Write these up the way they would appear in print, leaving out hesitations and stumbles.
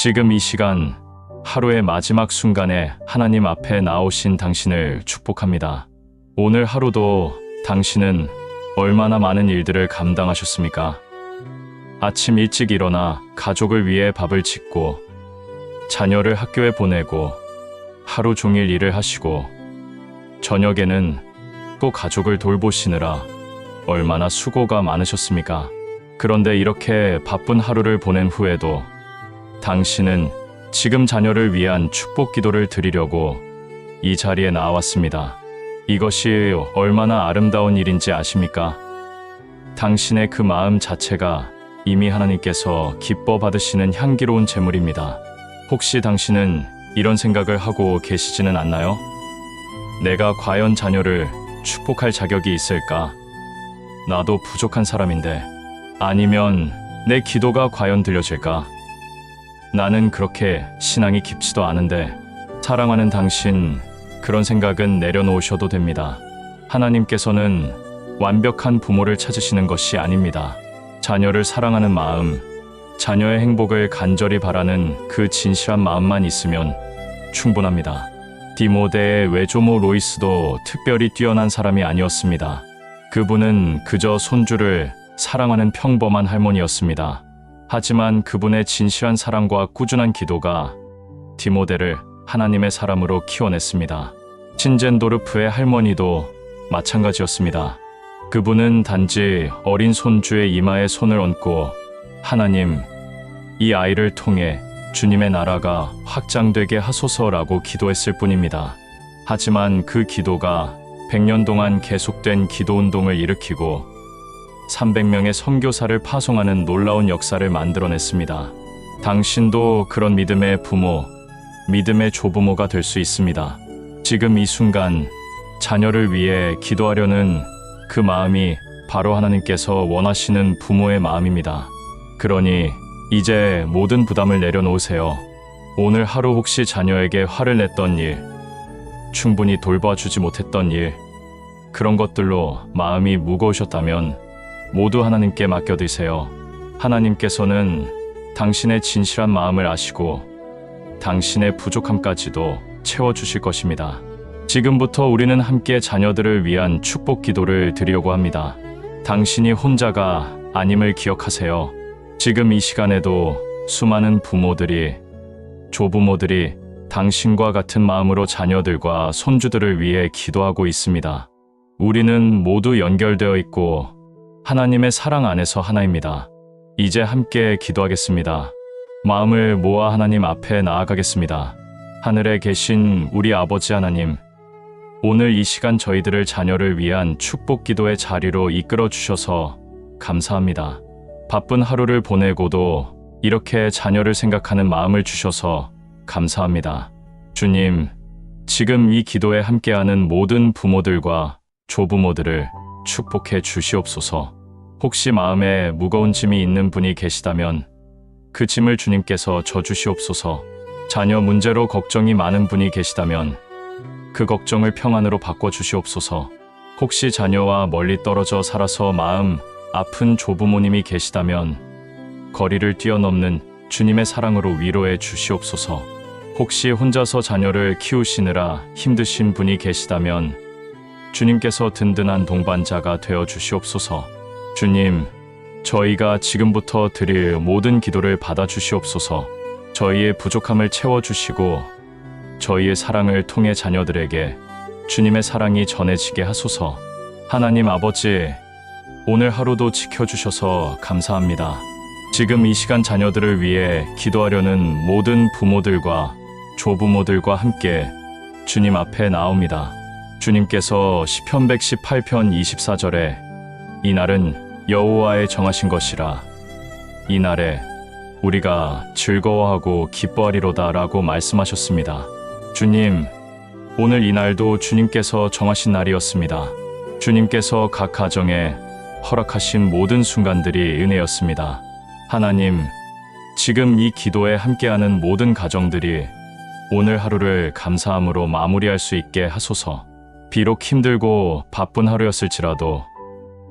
지금 이 시간, 하루의 마지막 순간에 하나님 앞에 나오신 당신을 축복합니다. 오늘 하루도 당신은 얼마나 많은 일들을 감당하셨습니까? 아침 일찍 일어나 가족을 위해 밥을 짓고, 자녀를 학교에 보내고, 하루 종일 일을 하시고, 저녁에는 또 가족을 돌보시느라 얼마나 수고가 많으셨습니까? 그런데 이렇게 바쁜 하루를 보낸 후에도 당신은 지금 자녀를 위한 축복 기도를 드리려고 이 자리에 나왔습니다. 이것이 얼마나 아름다운 일인지 아십니까? 당신의 그 마음 자체가 이미 하나님께서 기뻐 받으시는 향기로운 제물입니다. 혹시 당신은 이런 생각을 하고 계시지는 않나요? 내가 과연 자녀를 축복할 자격이 있을까? 나도 부족한 사람인데, 아니면 내 기도가 과연 들려질까? 나는 그렇게 신앙이 깊지도 않은데, 사랑하는 당신, 그런 생각은 내려놓으셔도 됩니다. 하나님께서는 완벽한 부모를 찾으시는 것이 아닙니다. 자녀를 사랑하는 마음, 자녀의 행복을 간절히 바라는 그 진실한 마음만 있으면 충분합니다. 디모데의 외조모 로이스도 특별히 뛰어난 사람이 아니었습니다. 그분은 그저 손주를 사랑하는 평범한 할머니였습니다. 하지만 그분의 진실한 사랑과 꾸준한 기도가 디모데를 하나님의 사람으로 키워냈습니다. 신젠도르프의 할머니도 마찬가지였습니다. 그분은 단지 어린 손주의 이마에 손을 얹고 하나님, 이 아이를 통해 주님의 나라가 확장되게 하소서라고 기도했을 뿐입니다. 하지만 그 기도가 100년 동안 계속된 기도운동을 일으키고 300명의 선교사를 파송하는 놀라운 역사를 만들어냈습니다. 당신도 그런 믿음의 부모, 믿음의 조부모가 될 수 있습니다. 지금 이 순간 자녀를 위해 기도하려는 그 마음이 바로 하나님께서 원하시는 부모의 마음입니다. 그러니 이제 모든 부담을 내려놓으세요. 오늘 하루 혹시 자녀에게 화를 냈던 일, 충분히 돌봐주지 못했던 일, 그런 것들로 마음이 무거우셨다면 모두 하나님께 맡겨두세요. 하나님께서는 당신의 진실한 마음을 아시고 당신의 부족함까지도 채워주실 것입니다. 지금부터 우리는 함께 자녀들을 위한 축복 기도를 드리려고 합니다. 당신이 혼자가 아님을 기억하세요. 지금 이 시간에도 수많은 부모들이, 조부모들이 당신과 같은 마음으로 자녀들과 손주들을 위해 기도하고 있습니다. 우리는 모두 연결되어 있고 하나님의 사랑 안에서 하나입니다. 이제 함께 기도하겠습니다. 마음을 모아 하나님 앞에 나아가겠습니다. 하늘에 계신 우리 아버지 하나님, 오늘 이 시간 저희들을 자녀를 위한 축복 기도의 자리로 이끌어 주셔서 감사합니다. 바쁜 하루를 보내고도 이렇게 자녀를 생각하는 마음을 주셔서 감사합니다. 주님, 지금 이 기도에 함께하는 모든 부모들과 조부모들을 축복해 주시옵소서. 혹시 마음에 무거운 짐이 있는 분이 계시다면 그 짐을 주님께서 져주시옵소서. 자녀 문제로 걱정이 많은 분이 계시다면 그 걱정을 평안으로 바꿔주시옵소서. 혹시 자녀와 멀리 떨어져 살아서 마음 아픈 조부모님이 계시다면 거리를 뛰어넘는 주님의 사랑으로 위로해 주시옵소서. 혹시 혼자서 자녀를 키우시느라 힘드신 분이 계시다면 주님께서 든든한 동반자가 되어 주시옵소서. 주님, 저희가 지금부터 드릴 모든 기도를 받아 주시옵소서. 저희의 부족함을 채워주시고 저희의 사랑을 통해 자녀들에게 주님의 사랑이 전해지게 하소서. 하나님 아버지, 오늘 하루도 지켜주셔서 감사합니다. 지금 이 시간 자녀들을 위해 기도하려는 모든 부모들과 조부모들과 함께 주님 앞에 나옵니다. 주님께서 시편 118편 24절에 이날은 여호와의 정하신 것이라, 이날에 우리가 즐거워하고 기뻐하리로다 라고 말씀하셨습니다. 주님, 오늘 이날도 주님께서 정하신 날이었습니다. 주님께서 각 가정에 허락하신 모든 순간들이 은혜였습니다. 하나님, 지금 이 기도에 함께하는 모든 가정들이 오늘 하루를 감사함으로 마무리할 수 있게 하소서. 비록 힘들고 바쁜 하루였을지라도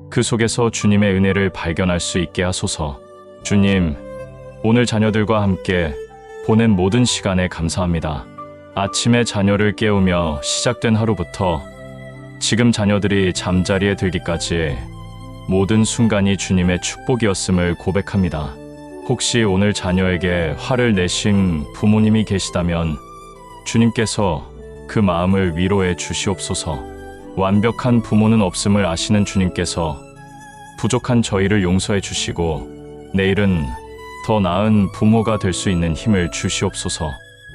그 속에서 주님의 은혜를 발견할 수 있게 하소서. 주님, 오늘 자녀들과 함께 보낸 모든 시간에 감사합니다. 아침에 자녀를 깨우며 시작된 하루부터 지금 자녀들이 잠자리에 들기까지 모든 순간이 주님의 축복이었음을 고백합니다. 혹시 오늘 자녀에게 화를 내신 부모님이 계시다면 주님께서 그 마음을 위로해 주시옵소서. 완벽한 부모는 없음을 아시는 주님께서 부족한 저희를 용서해 주시고 내일은 더 나은 부모가 될 수 있는 힘을 주시옵소서.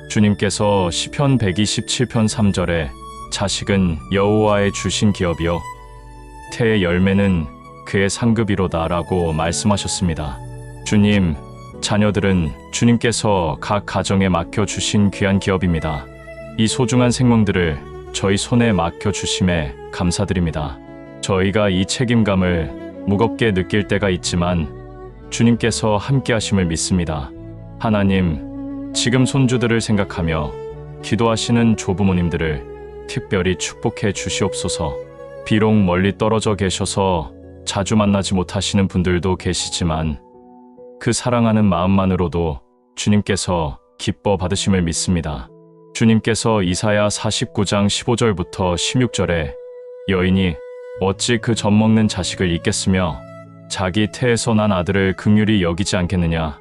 주님께서 시편 127편 3절에 자식은 여호와의 주신 기업이요 태의 열매는 그의 상급이로다 라고 말씀하셨습니다. 주님, 자녀들은 주님께서 각 가정에 맡겨주신 귀한 기업입니다. 이 소중한 생명들을 저희 손에 맡겨주심에 감사드립니다. 저희가 이 책임감을 무겁게 느낄 때가 있지만 주님께서 함께 하심을 믿습니다. 하나님, 지금 손주들을 생각하며 기도하시는 조부모님들을 특별히 축복해 주시옵소서. 비록 멀리 떨어져 계셔서 자주 만나지 못하시는 분들도 계시지만 그 사랑하는 마음만으로도 주님께서 기뻐 받으심을 믿습니다. 주님께서 이사야 49장 15절부터 16절에 여인이 어찌 그 젖먹는 자식을 잊겠으며 자기 태에서 난 아들을 긍휼히 여기지 않겠느냐.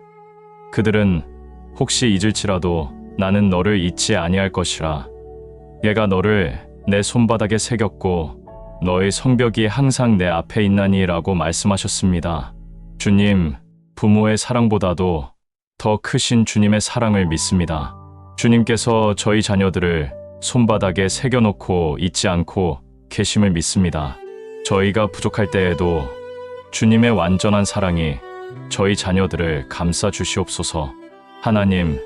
그들은 혹시 잊을지라도 나는 너를 잊지 아니할 것이라. 내가 너를 내 손바닥에 새겼고 너의 성벽이 항상 내 앞에 있나니 라고 말씀하셨습니다. 주님, 부모의 사랑보다도 더 크신 주님의 사랑을 믿습니다. 주님께서 저희 자녀들을 손바닥에 새겨놓고 잊지 않고 계심을 믿습니다. 저희가 부족할 때에도 주님의 완전한 사랑이 저희 자녀들을 감싸 주시옵소서. 하나님,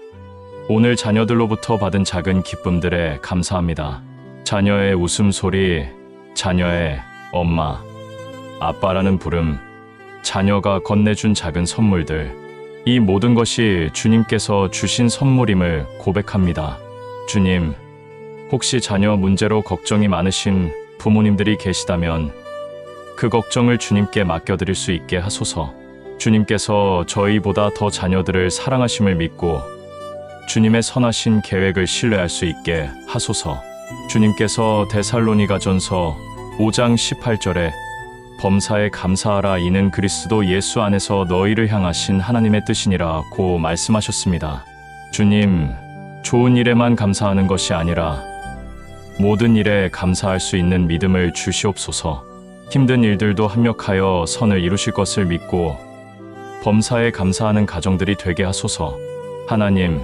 오늘 자녀들로부터 받은 작은 기쁨들에 감사합니다. 자녀의 웃음소리, 자녀의 엄마, 아빠라는 부름, 자녀가 건네준 작은 선물들, 이 모든 것이 주님께서 주신 선물임을 고백합니다. 주님, 혹시 자녀 문제로 걱정이 많으신 부모님들이 계시다면 그 걱정을 주님께 맡겨드릴 수 있게 하소서. 주님께서 저희보다 더 자녀들을 사랑하심을 믿고 주님의 선하신 계획을 신뢰할 수 있게 하소서. 주님께서 데살로니가전서 5장 18절에 범사에 감사하라 이는 그리스도 예수 안에서 너희를 향하신 하나님의 뜻이니라고 말씀하셨습니다. 주님, 좋은 일에만 감사하는 것이 아니라 모든 일에 감사할 수 있는 믿음을 주시옵소서. 힘든 일들도 합력하여 선을 이루실 것을 믿고 범사에 감사하는 가정들이 되게 하소서. 하나님,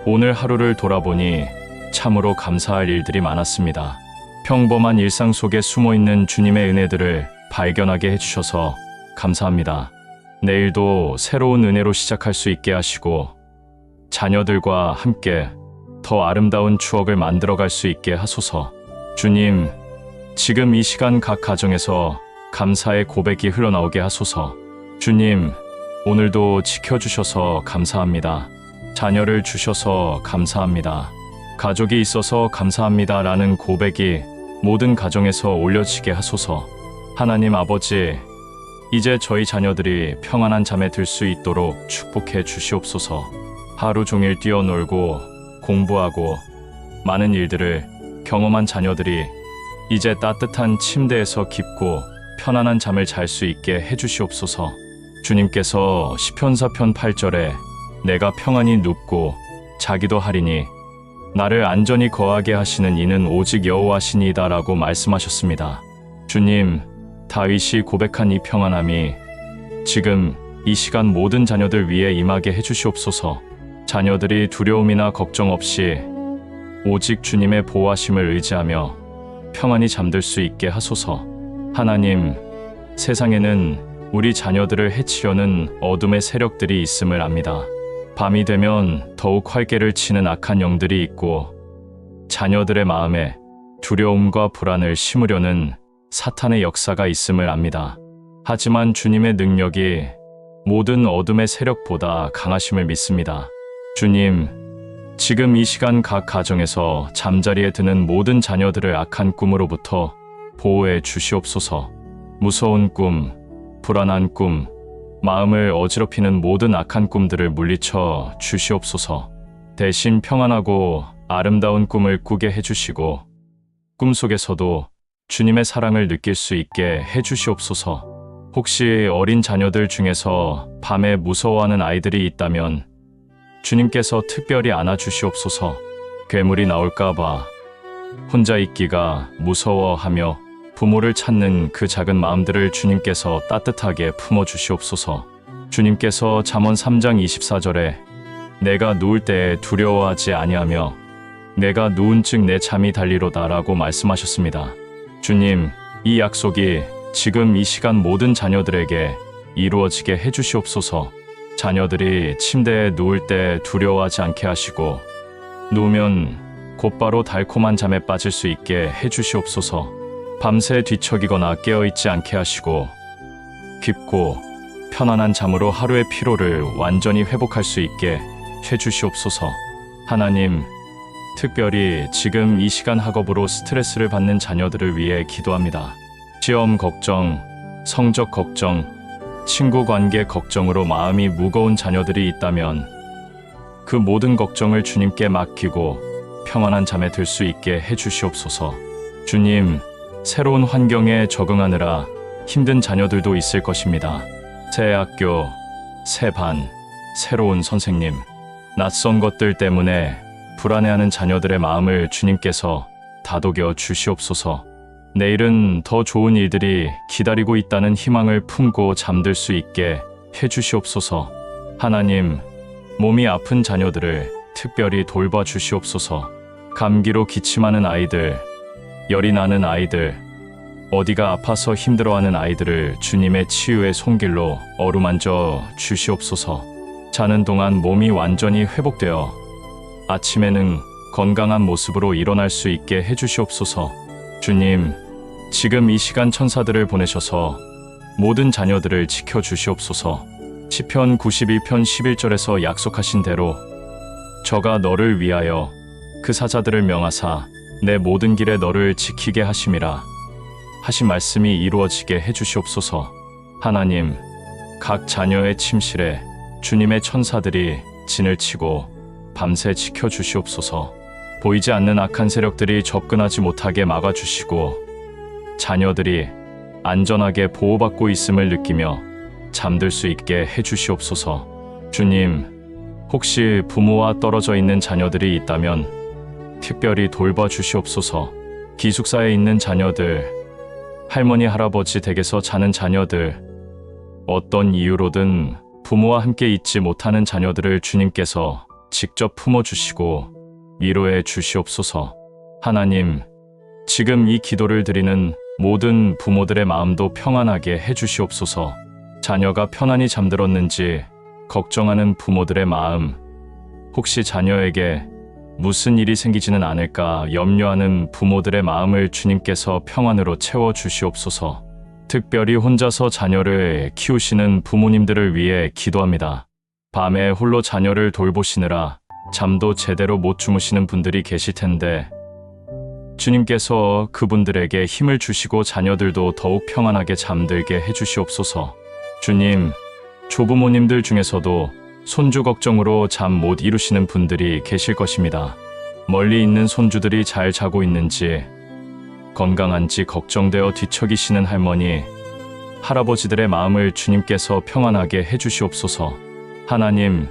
오늘 하루를 돌아보니 참으로 감사할 일들이 많았습니다. 평범한 일상 속에 숨어있는 주님의 은혜들을 발견하게 해주셔서 감사합니다. 내일도 새로운 은혜로 시작할 수 있게 하시고 자녀들과 함께 더 아름다운 추억을 만들어갈 수 있게 하소서. 주님, 지금 이 시간 각 가정에서 감사의 고백이 흘러나오게 하소서. 주님, 오늘도 지켜주셔서 감사합니다. 자녀를 주셔서 감사합니다. 가족이 있어서 감사합니다 라는 고백이 모든 가정에서 올려지게 하소서. 하나님 아버지, 이제 저희 자녀들이 평안한 잠에 들 수 있도록 축복해 주시옵소서. 하루 종일 뛰어놀고 공부하고 많은 일들을 경험한 자녀들이 이제 따뜻한 침대에서 깊고 편안한 잠을 잘 수 있게 해주시옵소서. 주님께서 시편 4편 8절에 내가 평안히 눕고 자기도 하리니 나를 안전히 거하게 하시는 이는 오직 여호와시니이다 라고 말씀하셨습니다. 주님, 다윗이 고백한 이 평안함이 지금 이 시간 모든 자녀들 위에 임하게 해주시옵소서. 자녀들이 두려움이나 걱정 없이 오직 주님의 보호하심을 의지하며 평안히 잠들 수 있게 하소서. 하나님, 세상에는 우리 자녀들을 해치려는 어둠의 세력들이 있음을 압니다. 밤이 되면 더욱 활개를 치는 악한 영들이 있고 자녀들의 마음에 두려움과 불안을 심으려는 사탄의 역사가 있음을 압니다. 하지만 주님의 능력이 모든 어둠의 세력보다 강하심을 믿습니다. 주님, 지금 이 시간 각 가정에서 잠자리에 드는 모든 자녀들을 악한 꿈으로부터 보호해 주시옵소서. 무서운 꿈, 불안한 꿈, 마음을 어지럽히는 모든 악한 꿈들을 물리쳐 주시옵소서. 대신 평안하고 아름다운 꿈을 꾸게 해주시고 꿈속에서도 주님의 사랑을 느낄 수 있게 해주시옵소서. 혹시 어린 자녀들 중에서 밤에 무서워하는 아이들이 있다면 주님께서 특별히 안아주시옵소서. 괴물이 나올까봐 혼자 있기가 무서워하며 부모를 찾는 그 작은 마음들을 주님께서 따뜻하게 품어주시옵소서. 주님께서 잠언 3장 24절에 내가 누울 때에 두려워하지 아니하며 내가 누운 즉 내 잠이 달리로다 라고 말씀하셨습니다. 주님, 이 약속이 지금 이 시간 모든 자녀들에게 이루어지게 해주시옵소서. 자녀들이 침대에 누울 때 두려워하지 않게 하시고 누우면 곧바로 달콤한 잠에 빠질 수 있게 해주시옵소서. 밤새 뒤척이거나 깨어있지 않게 하시고 깊고 편안한 잠으로 하루의 피로를 완전히 회복할 수 있게 해주시옵소서. 하나님, 특별히 지금 이 시간 학업으로 스트레스를 받는 자녀들을 위해 기도합니다. 시험 걱정, 성적 걱정, 친구 관계 걱정으로 마음이 무거운 자녀들이 있다면 그 모든 걱정을 주님께 맡기고 평안한 잠에 들 수 있게 해주시옵소서. 주님, 새로운 환경에 적응하느라 힘든 자녀들도 있을 것입니다. 새 학교, 새 반, 새로운 선생님, 낯선 것들 때문에 불안해하는 자녀들의 마음을 주님께서 다독여 주시옵소서. 내일은 더 좋은 일들이 기다리고 있다는 희망을 품고 잠들 수 있게 해주시옵소서. 하나님, 몸이 아픈 자녀들을 특별히 돌봐 주시옵소서. 감기로 기침하는 아이들, 열이 나는 아이들, 어디가 아파서 힘들어하는 아이들을 주님의 치유의 손길로 어루만져 주시옵소서. 자는 동안 몸이 완전히 회복되어 아침에는 건강한 모습으로 일어날 수 있게 해주시옵소서. 주님, 지금 이 시간 천사들을 보내셔서 모든 자녀들을 지켜주시옵소서. 시편 91편 11절에서 약속하신 대로 저가 너를 위하여 그 사자들을 명하사 내 모든 길에 너를 지키게 하심이라 하신 말씀이 이루어지게 해주시옵소서. 하나님, 각 자녀의 침실에 주님의 천사들이 진을 치고 밤새 지켜주시옵소서. 보이지 않는 악한 세력들이 접근하지 못하게 막아주시고 자녀들이 안전하게 보호받고 있음을 느끼며 잠들 수 있게 해주시옵소서. 주님, 혹시 부모와 떨어져 있는 자녀들이 있다면 특별히 돌봐 주시옵소서. 기숙사에 있는 자녀들, 할머니 할아버지 댁에서 자는 자녀들, 어떤 이유로든 부모와 함께 있지 못하는 자녀들을 주님께서 직접 품어주시고 위로해 주시옵소서. 하나님, 지금 이 기도를 드리는 모든 부모들의 마음도 평안하게 해주시옵소서. 자녀가 편안히 잠들었는지 걱정하는 부모들의 마음, 혹시 자녀에게 무슨 일이 생기지는 않을까 염려하는 부모들의 마음을 주님께서 평안으로 채워주시옵소서. 특별히 혼자서 자녀를 키우시는 부모님들을 위해 기도합니다. 밤에 홀로 자녀를 돌보시느라 잠도 제대로 못 주무시는 분들이 계실 텐데 주님께서 그분들에게 힘을 주시고 자녀들도 더욱 평안하게 잠들게 해주시옵소서. 주님, 조부모님들 중에서도 손주 걱정으로 잠 못 이루시는 분들이 계실 것입니다. 멀리 있는 손주들이 잘 자고 있는지, 건강한지 걱정되어 뒤척이시는 할머니, 할아버지들의 마음을 주님께서 평안하게 해주시옵소서. 하나님,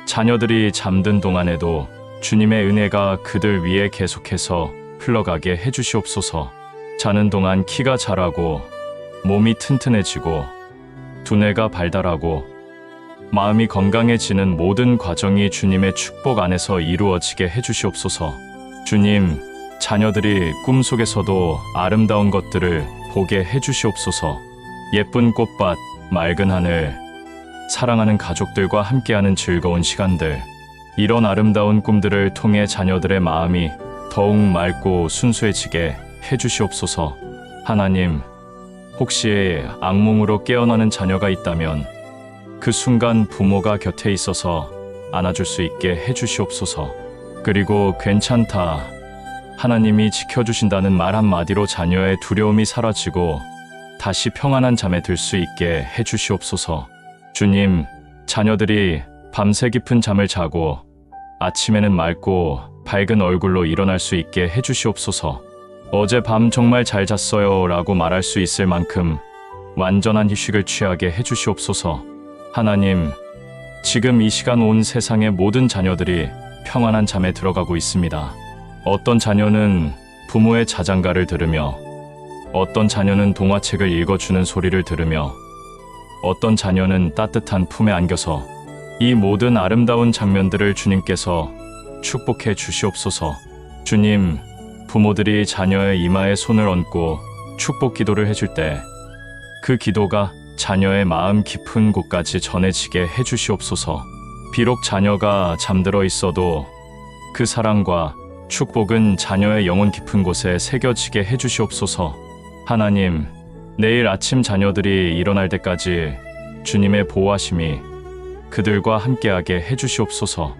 자녀들이 잠든 동안에도 주님의 은혜가 그들 위에 계속해서 흘러가게 해주시옵소서. 자는 동안 키가 자라고 몸이 튼튼해지고 두뇌가 발달하고 마음이 건강해지는 모든 과정이 주님의 축복 안에서 이루어지게 해주시옵소서. 주님, 자녀들이 꿈속에서도 아름다운 것들을 보게 해주시옵소서. 예쁜 꽃밭, 맑은 하늘, 사랑하는 가족들과 함께하는 즐거운 시간들, 이런 아름다운 꿈들을 통해 자녀들의 마음이 더욱 맑고 순수해지게 해주시옵소서. 하나님, 혹시 악몽으로 깨어나는 자녀가 있다면 그 순간 부모가 곁에 있어서 안아줄 수 있게 해주시옵소서. 그리고 괜찮다, 하나님이 지켜주신다는 말 한마디로 자녀의 두려움이 사라지고 다시 평안한 잠에 들 수 있게 해주시옵소서. 주님, 자녀들이 밤새 깊은 잠을 자고 아침에는 맑고 밝은 얼굴로 일어날 수 있게 해주시옵소서. 어제 밤 정말 잘 잤어요 라고 말할 수 있을 만큼 완전한 휴식을 취하게 해주시옵소서. 하나님, 지금 이 시간 온 세상의 모든 자녀들이 평안한 잠에 들어가고 있습니다. 어떤 자녀는 부모의 자장가를 들으며, 어떤 자녀는 동화책을 읽어주는 소리를 들으며, 어떤 자녀는 따뜻한 품에 안겨서 이 모든 아름다운 장면들을 주님께서 축복해 주시옵소서. 주님, 부모들이 자녀의 이마에 손을 얹고 축복 기도를 해줄 때 그 기도가 자녀의 마음 깊은 곳까지 전해지게 해주시옵소서. 비록 자녀가 잠들어 있어도 그 사랑과 축복은 자녀의 영혼 깊은 곳에 새겨지게 해주시옵소서. 하나님, 내일 아침 자녀들이 일어날 때까지 주님의 보호하심이 그들과 함께하게 해주시옵소서.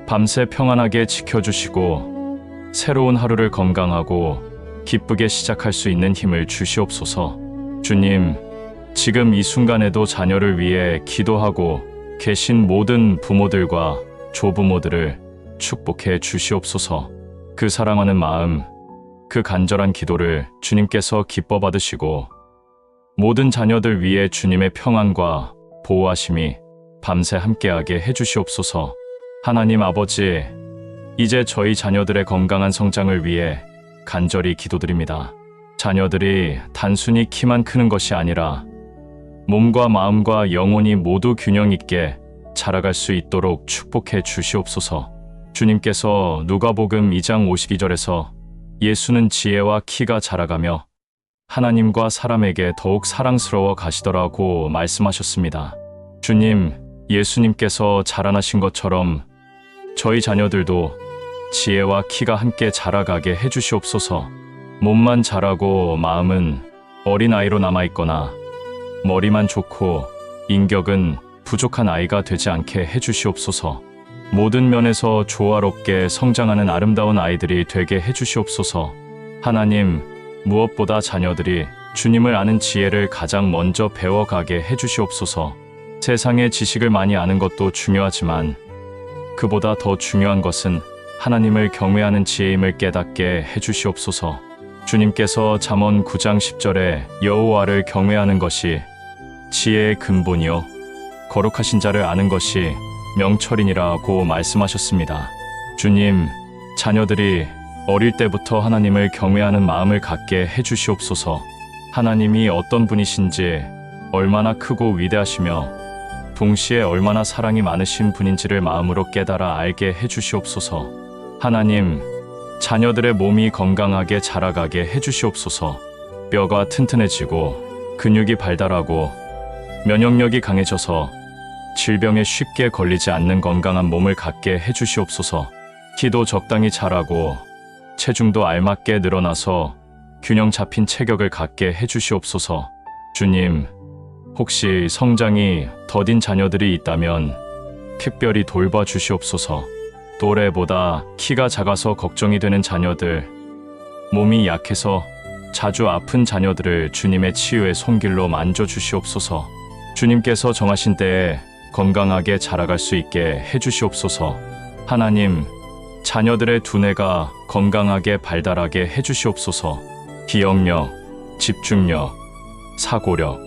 밤새 평안하게 지켜주시고 새로운 하루를 건강하고 기쁘게 시작할 수 있는 힘을 주시옵소서. 주님, 지금 이 순간에도 자녀를 위해 기도하고 계신 모든 부모들과 조부모들을 축복해 주시옵소서. 그 사랑하는 마음, 그 간절한 기도를 주님께서 기뻐 받으시고 모든 자녀들 위해 주님의 평안과 보호하심이 밤새 함께하게 해주시옵소서. 하나님 아버지, 이제 저희 자녀들의 건강한 성장을 위해 간절히 기도드립니다. 자녀들이 단순히 키만 크는 것이 아니라 몸과 마음과 영혼이 모두 균형 있게 자라갈 수 있도록 축복해 주시옵소서. 주님께서 누가복음 2장 52절에서 예수는 지혜와 키가 자라가며 하나님과 사람에게 더욱 사랑스러워 가시더라고 말씀하셨습니다. 주님, 예수님께서 자라나신 것처럼 저희 자녀들도 지혜와 키가 함께 자라가게 해주시옵소서. 몸만 자라고 마음은 어린아이로 남아있거나 머리만 좋고 인격은 부족한 아이가 되지 않게 해주시옵소서. 모든 면에서 조화롭게 성장하는 아름다운 아이들이 되게 해주시옵소서. 하나님, 무엇보다 자녀들이 주님을 아는 지혜를 가장 먼저 배워가게 해주시옵소서. 세상의 지식을 많이 아는 것도 중요하지만 그보다 더 중요한 것은 하나님을 경외하는 지혜임을 깨닫게 해주시옵소서. 주님께서 잠언 9장 10절에 여호와를 경외하는 것이 지혜의 근본이요 거룩하신 자를 아는 것이 명철이니라고 말씀하셨습니다. 주님, 자녀들이 어릴 때부터 하나님을 경외하는 마음을 갖게 해주시옵소서. 하나님이 어떤 분이신지, 얼마나 크고 위대하시며 동시에 얼마나 사랑이 많으신 분인지를 마음으로 깨달아 알게 해주시옵소서. 하나님, 자녀들의 몸이 건강하게 자라가게 해주시옵소서. 뼈가 튼튼해지고 근육이 발달하고 면역력이 강해져서 질병에 쉽게 걸리지 않는 건강한 몸을 갖게 해주시옵소서. 키도 적당히 자라고 체중도 알맞게 늘어나서 균형 잡힌 체격을 갖게 해주시옵소서. 주님, 혹시 성장이 더딘 자녀들이 있다면 특별히 돌봐주시옵소서. 또래보다 키가 작아서 걱정이 되는 자녀들, 몸이 약해서 자주 아픈 자녀들을 주님의 치유의 손길로 만져주시옵소서. 주님께서 정하신 때에 건강하게 자라갈 수 있게 해주시옵소서. 하나님, 자녀들의 두뇌가 건강하게 발달하게 해주시옵소서. 기억력, 집중력, 사고력,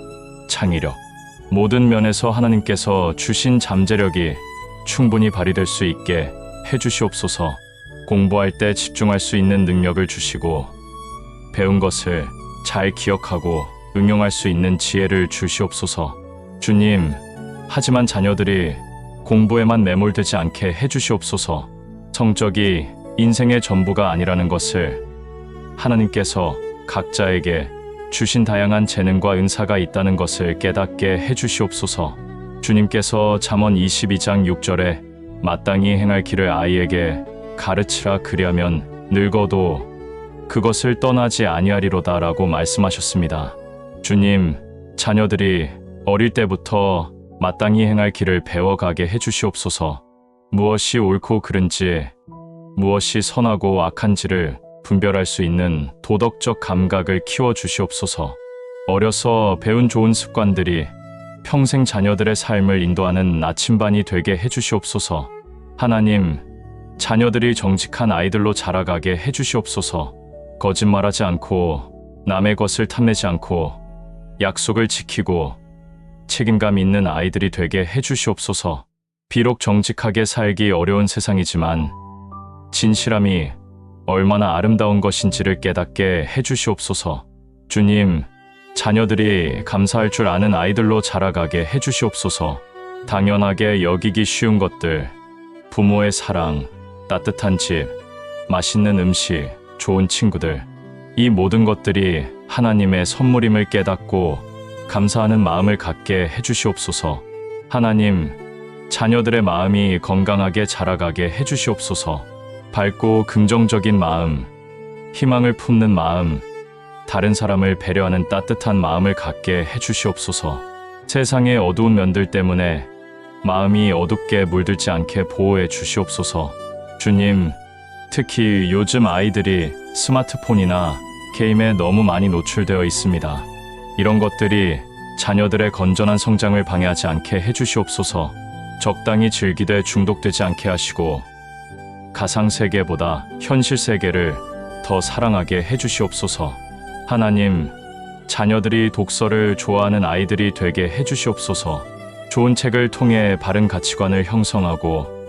창의력, 모든 면에서 하나님께서 주신 잠재력이 충분히 발휘될 수 있게 해주시옵소서. 공부할 때 집중할 수 있는 능력을 주시고 배운 것을 잘 기억하고 응용할 수 있는 지혜를 주시옵소서. 주님, 하지만 자녀들이 공부에만 매몰되지 않게 해주시옵소서. 성적이 인생의 전부가 아니라는 것을, 하나님께서 각자에게 주신 다양한 재능과 은사가 있다는 것을 깨닫게 해주시옵소서. 주님께서 잠언 22장 6절에 마땅히 행할 길을 아이에게 가르치라 그리하면 늙어도 그것을 떠나지 아니하리로다 라고 말씀하셨습니다. 주님, 자녀들이 어릴 때부터 마땅히 행할 길을 배워가게 해주시옵소서. 무엇이 옳고 그른지, 무엇이 선하고 악한지를 분별할 수 있는 도덕적 감각을 키워주시옵소서. 어려서 배운 좋은 습관들이 평생 자녀들의 삶을 인도하는 나침반이 되게 해주시옵소서. 하나님, 자녀들이 정직한 아이들로 자라가게 해주시옵소서. 거짓말하지 않고 남의 것을 탐내지 않고 약속을 지키고 책임감 있는 아이들이 되게 해주시옵소서. 비록 정직하게 살기 어려운 세상이지만 진실함이 얼마나 아름다운 것인지를 깨닫게 해주시옵소서. 주님, 자녀들이 감사할 줄 아는 아이들로 자라가게 해주시옵소서. 당연하게 여기기 쉬운 것들, 부모의 사랑, 따뜻한 집, 맛있는 음식, 좋은 친구들, 이 모든 것들이 하나님의 선물임을 깨닫고 감사하는 마음을 갖게 해주시옵소서. 하나님, 자녀들의 마음이 건강하게 자라가게 해주시옵소서. 밝고 긍정적인 마음, 희망을 품는 마음, 다른 사람을 배려하는 따뜻한 마음을 갖게 해주시옵소서. 세상의 어두운 면들 때문에 마음이 어둡게 물들지 않게 보호해 주시옵소서. 주님, 특히 요즘 아이들이 스마트폰이나 게임에 너무 많이 노출되어 있습니다. 이런 것들이 자녀들의 건전한 성장을 방해하지 않게 해주시옵소서. 적당히 즐기되 중독되지 않게 하시고 가상세계보다 현실세계를 더 사랑하게 해주시옵소서. 하나님, 자녀들이 독서를 좋아하는 아이들이 되게 해주시옵소서. 좋은 책을 통해 바른 가치관을 형성하고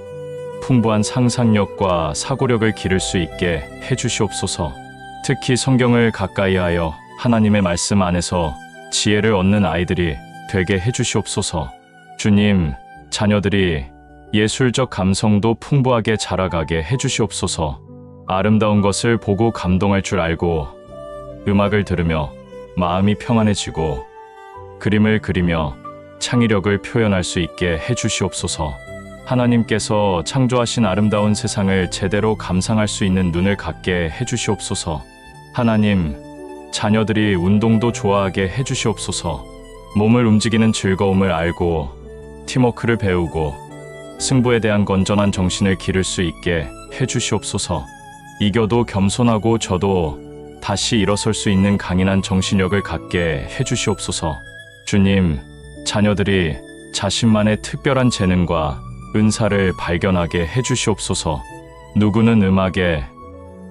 풍부한 상상력과 사고력을 기를 수 있게 해주시옵소서. 특히 성경을 가까이 하여 하나님의 말씀 안에서 지혜를 얻는 아이들이 되게 해주시옵소서. 주님, 자녀들이 예술적 감성도 풍부하게 자라가게 해주시옵소서. 아름다운 것을 보고 감동할 줄 알고 음악을 들으며 마음이 평안해지고 그림을 그리며 창의력을 표현할 수 있게 해주시옵소서. 하나님께서 창조하신 아름다운 세상을 제대로 감상할 수 있는 눈을 갖게 해주시옵소서. 하나님, 자녀들이 운동도 좋아하게 해주시옵소서. 몸을 움직이는 즐거움을 알고 팀워크를 배우고 승부에 대한 건전한 정신을 기를 수 있게 해주시옵소서. 이겨도 겸손하고 져도 다시 일어설 수 있는 강인한 정신력을 갖게 해주시옵소서. 주님, 자녀들이 자신만의 특별한 재능과 은사를 발견하게 해주시옵소서. 누구는 음악에,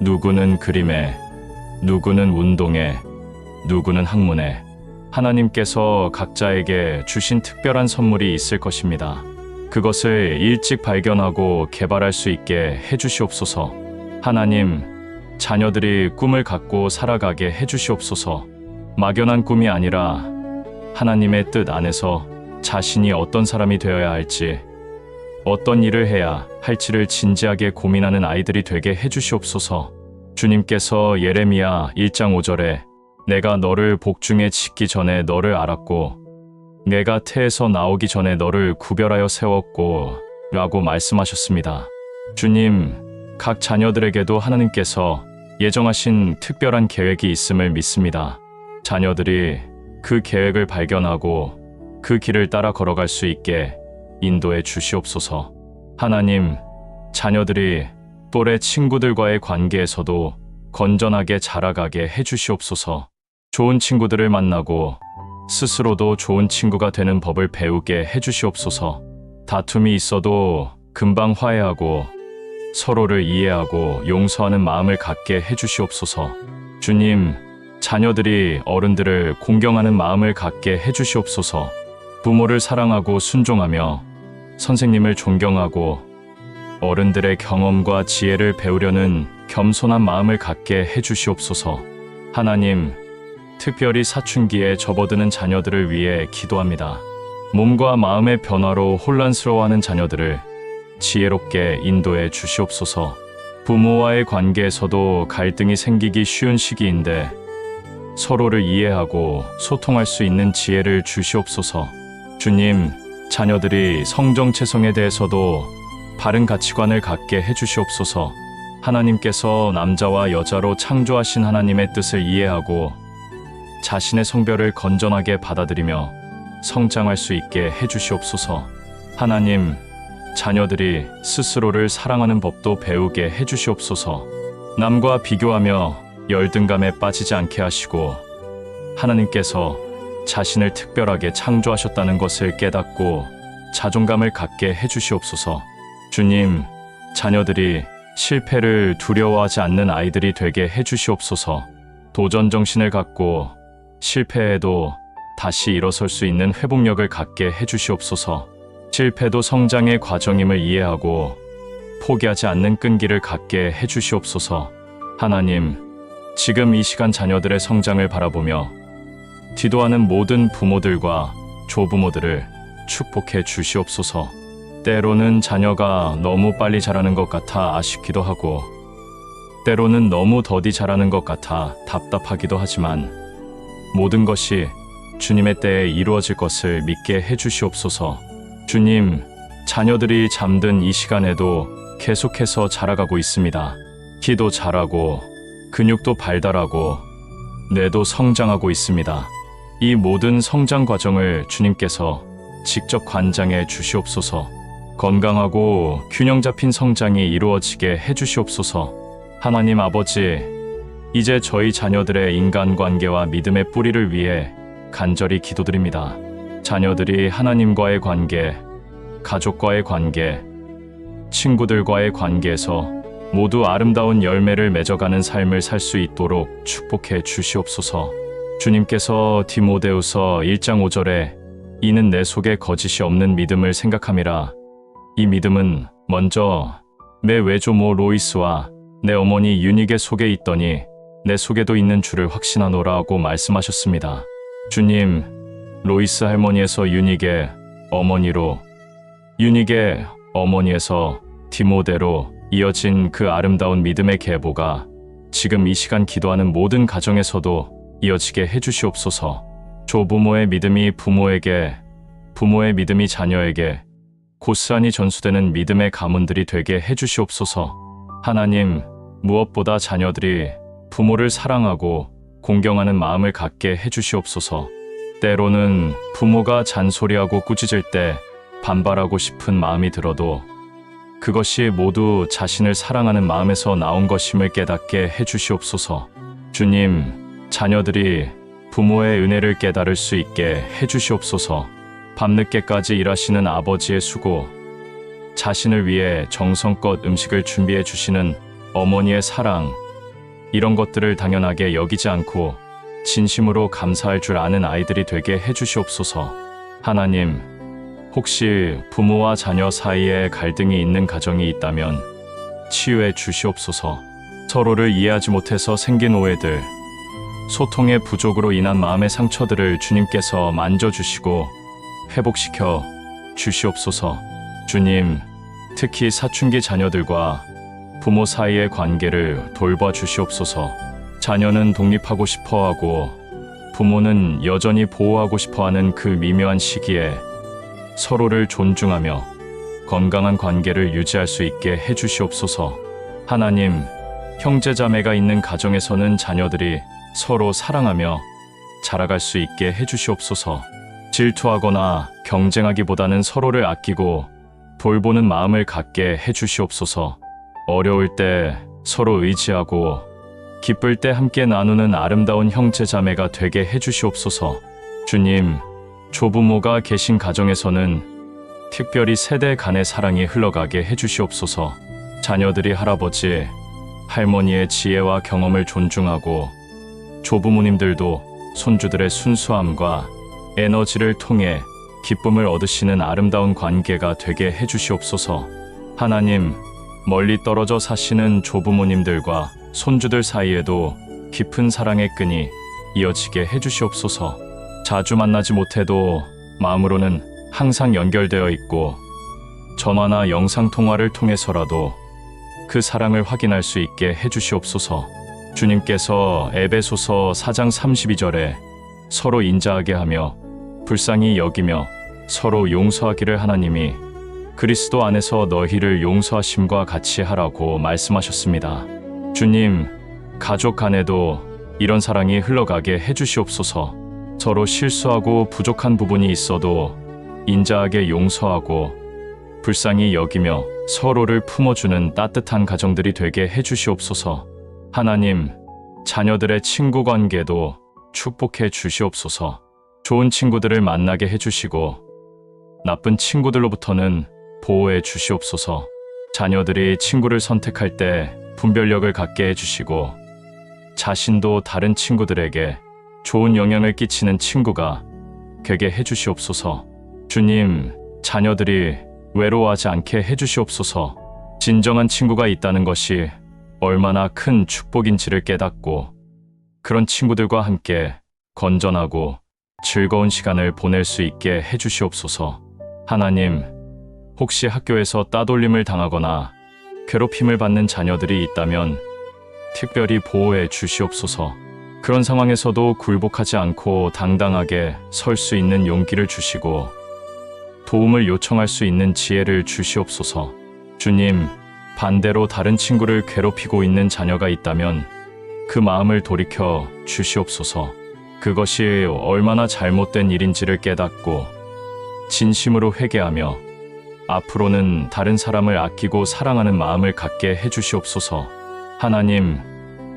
누구는 그림에, 누구는 운동에, 누구는 학문에, 하나님께서 각자에게 주신 특별한 선물이 있을 것입니다. 그것을 일찍 발견하고 개발할 수 있게 해주시옵소서. 하나님, 자녀들이 꿈을 갖고 살아가게 해주시옵소서. 막연한 꿈이 아니라 하나님의 뜻 안에서 자신이 어떤 사람이 되어야 할지, 어떤 일을 해야 할지를 진지하게 고민하는 아이들이 되게 해주시옵소서. 주님께서 예레미야 1장 5절에 내가 너를 복중에 짓기 전에 너를 알았고 내가 태에서 나오기 전에 너를 구별하여 세웠고 라고 말씀하셨습니다. 주님, 각 자녀들에게도 하나님께서 예정하신 특별한 계획이 있음을 믿습니다. 자녀들이 그 계획을 발견하고 그 길을 따라 걸어갈 수 있게 인도해 주시옵소서. 하나님, 자녀들이 또래 친구들과의 관계에서도 건전하게 자라가게 해주시옵소서. 좋은 친구들을 만나고 스스로도 좋은 친구가 되는 법을 배우게 해주시옵소서. 다툼이 있어도 금방 화해하고 서로를 이해하고 용서하는 마음을 갖게 해주시옵소서. 주님, 자녀들이 어른들을 공경하는 마음을 갖게 해주시옵소서. 부모를 사랑하고 순종하며 선생님을 존경하고 어른들의 경험과 지혜를 배우려는 겸손한 마음을 갖게 해주시옵소서. 하나님, 특별히 사춘기에 접어드는 자녀들을 위해 기도합니다. 몸과 마음의 변화로 혼란스러워하는 자녀들을 지혜롭게 인도해 주시옵소서. 부모와의 관계에서도 갈등이 생기기 쉬운 시기인데 서로를 이해하고 소통할 수 있는 지혜를 주시옵소서. 주님, 자녀들이 성정체성에 대해서도 바른 가치관을 갖게 해주시옵소서. 하나님께서 남자와 여자로 창조하신 하나님의 뜻을 이해하고 자신의 성별을 건전하게 받아들이며 성장할 수 있게 해주시옵소서. 하나님, 자녀들이 스스로를 사랑하는 법도 배우게 해주시옵소서. 남과 비교하며 열등감에 빠지지 않게 하시고 하나님께서 자신을 특별하게 창조하셨다는 것을 깨닫고 자존감을 갖게 해주시옵소서. 주님, 자녀들이 실패를 두려워하지 않는 아이들이 되게 해주시옵소서. 도전 정신을 갖고 실패해도 다시 일어설 수 있는 회복력을 갖게 해주시옵소서. 실패도 성장의 과정임을 이해하고 포기하지 않는 끈기를 갖게 해주시옵소서. 하나님, 지금 이 시간 자녀들의 성장을 바라보며 기도하는 모든 부모들과 조부모들을 축복해 주시옵소서. 때로는 자녀가 너무 빨리 자라는 것 같아 아쉽기도 하고, 때로는 너무 더디 자라는 것 같아 답답하기도 하지만, 모든 것이 주님의 때에 이루어질 것을 믿게 해주시옵소서. 주님, 자녀들이 잠든 이 시간에도 계속해서 자라가고 있습니다. 키도 자라고, 근육도 발달하고, 뇌도 성장하고 있습니다. 이 모든 성장 과정을 주님께서 직접 관장해 주시옵소서. 건강하고 균형 잡힌 성장이 이루어지게 해주시옵소서. 하나님 아버지, 이제 저희 자녀들의 인간관계와 믿음의 뿌리를 위해 간절히 기도드립니다. 자녀들이 하나님과의 관계, 가족과의 관계, 친구들과의 관계에서 모두 아름다운 열매를 맺어가는 삶을 살 수 있도록 축복해 주시옵소서. 주님께서 디모데후서 1장 5절에 이는 내 속에 거짓이 없는 믿음을 생각함이라. 이 믿음은 먼저 내 외조모 로이스와 내 어머니 유니게 속에 있더니 내 속에도 있는 줄을 확신하노라고 말씀하셨습니다. 주님, 로이스 할머니에서 유니게 어머니로, 유니게 어머니에서 디모데로 이어진 그 아름다운 믿음의 계보가 지금 이 시간 기도하는 모든 가정에서도 이어지게 해주시옵소서. 조부모의 믿음이 부모에게, 부모의 믿음이 자녀에게 고스란히 전수되는 믿음의 가문들이 되게 해주시옵소서. 하나님, 무엇보다 자녀들이 부모를 사랑하고 공경하는 마음을 갖게 해주시옵소서. 때로는 부모가 잔소리하고 꾸짖을 때 반발하고 싶은 마음이 들어도 그것이 모두 자신을 사랑하는 마음에서 나온 것임을 깨닫게 해주시옵소서. 주님, 자녀들이 부모의 은혜를 깨달을 수 있게 해주시옵소서. 밤늦게까지 일하시는 아버지의 수고, 자신을 위해 정성껏 음식을 준비해 주시는 어머니의 사랑, 이런 것들을 당연하게 여기지 않고 진심으로 감사할 줄 아는 아이들이 되게 해주시옵소서. 하나님, 혹시 부모와 자녀 사이에 갈등이 있는 가정이 있다면 치유해 주시옵소서. 서로를 이해하지 못해서 생긴 오해들, 소통의 부족으로 인한 마음의 상처들을 주님께서 만져주시고 회복시켜 주시옵소서. 주님, 특히 사춘기 자녀들과 부모 사이의 관계를 돌봐 주시옵소서. 자녀는 독립하고 싶어하고 부모는 여전히 보호하고 싶어하는 그 미묘한 시기에 서로를 존중하며 건강한 관계를 유지할 수 있게 해주시옵소서. 하나님, 형제자매가 있는 가정에서는 자녀들이 서로 사랑하며 자라갈 수 있게 해주시옵소서. 질투하거나 경쟁하기보다는 서로를 아끼고 돌보는 마음을 갖게 해주시옵소서. 어려울 때 서로 의지하고 기쁠 때 함께 나누는 아름다운 형제자매가 되게 해주시옵소서. 주님, 조부모가 계신 가정에서는 특별히 세대 간의 사랑이 흘러가게 해주시옵소서. 자녀들이 할아버지, 할머니의 지혜와 경험을 존중하고 조부모님들도 손주들의 순수함과 에너지를 통해 기쁨을 얻으시는 아름다운 관계가 되게 해주시옵소서. 하나님, 멀리 떨어져 사시는 조부모님들과 손주들 사이에도 깊은 사랑의 끈이 이어지게 해주시옵소서. 자주 만나지 못해도 마음으로는 항상 연결되어 있고 전화나 영상통화를 통해서라도 그 사랑을 확인할 수 있게 해주시옵소서. 주님께서 에베소서 4장 32절에 서로 인자하게 하며 불쌍히 여기며 서로 용서하기를 하나님이 그리스도 안에서 너희를 용서하심과 같이 하라고 말씀하셨습니다. 주님, 가족 간에도 이런 사랑이 흘러가게 해주시옵소서. 서로 실수하고 부족한 부분이 있어도 인자하게 용서하고 불쌍히 여기며 서로를 품어주는 따뜻한 가정들이 되게 해주시옵소서. 하나님, 자녀들의 친구 관계도 축복해 주시옵소서. 좋은 친구들을 만나게 해주시고 나쁜 친구들로부터는 보호해 주시옵소서. 자녀들이 친구를 선택할 때 분별력을 갖게 해주시고 자신도 다른 친구들에게 좋은 영향을 끼치는 친구가 되게 해주시옵소서. 주님, 자녀들이 외로워하지 않게 해주시옵소서. 진정한 친구가 있다는 것이 얼마나 큰 축복인지를 깨닫고 그런 친구들과 함께 건전하고 즐거운 시간을 보낼 수 있게 해주시옵소서. 하나님, 혹시 학교에서 따돌림을 당하거나 괴롭힘을 받는 자녀들이 있다면 특별히 보호해 주시옵소서. 그런 상황에서도 굴복하지 않고 당당하게 설 수 있는 용기를 주시고 도움을 요청할 수 있는 지혜를 주시옵소서. 주님, 반대로 다른 친구를 괴롭히고 있는 자녀가 있다면 그 마음을 돌이켜 주시옵소서. 그것이 얼마나 잘못된 일인지를 깨닫고 진심으로 회개하며 앞으로는 다른 사람을 아끼고 사랑하는 마음을 갖게 해주시옵소서. 하나님,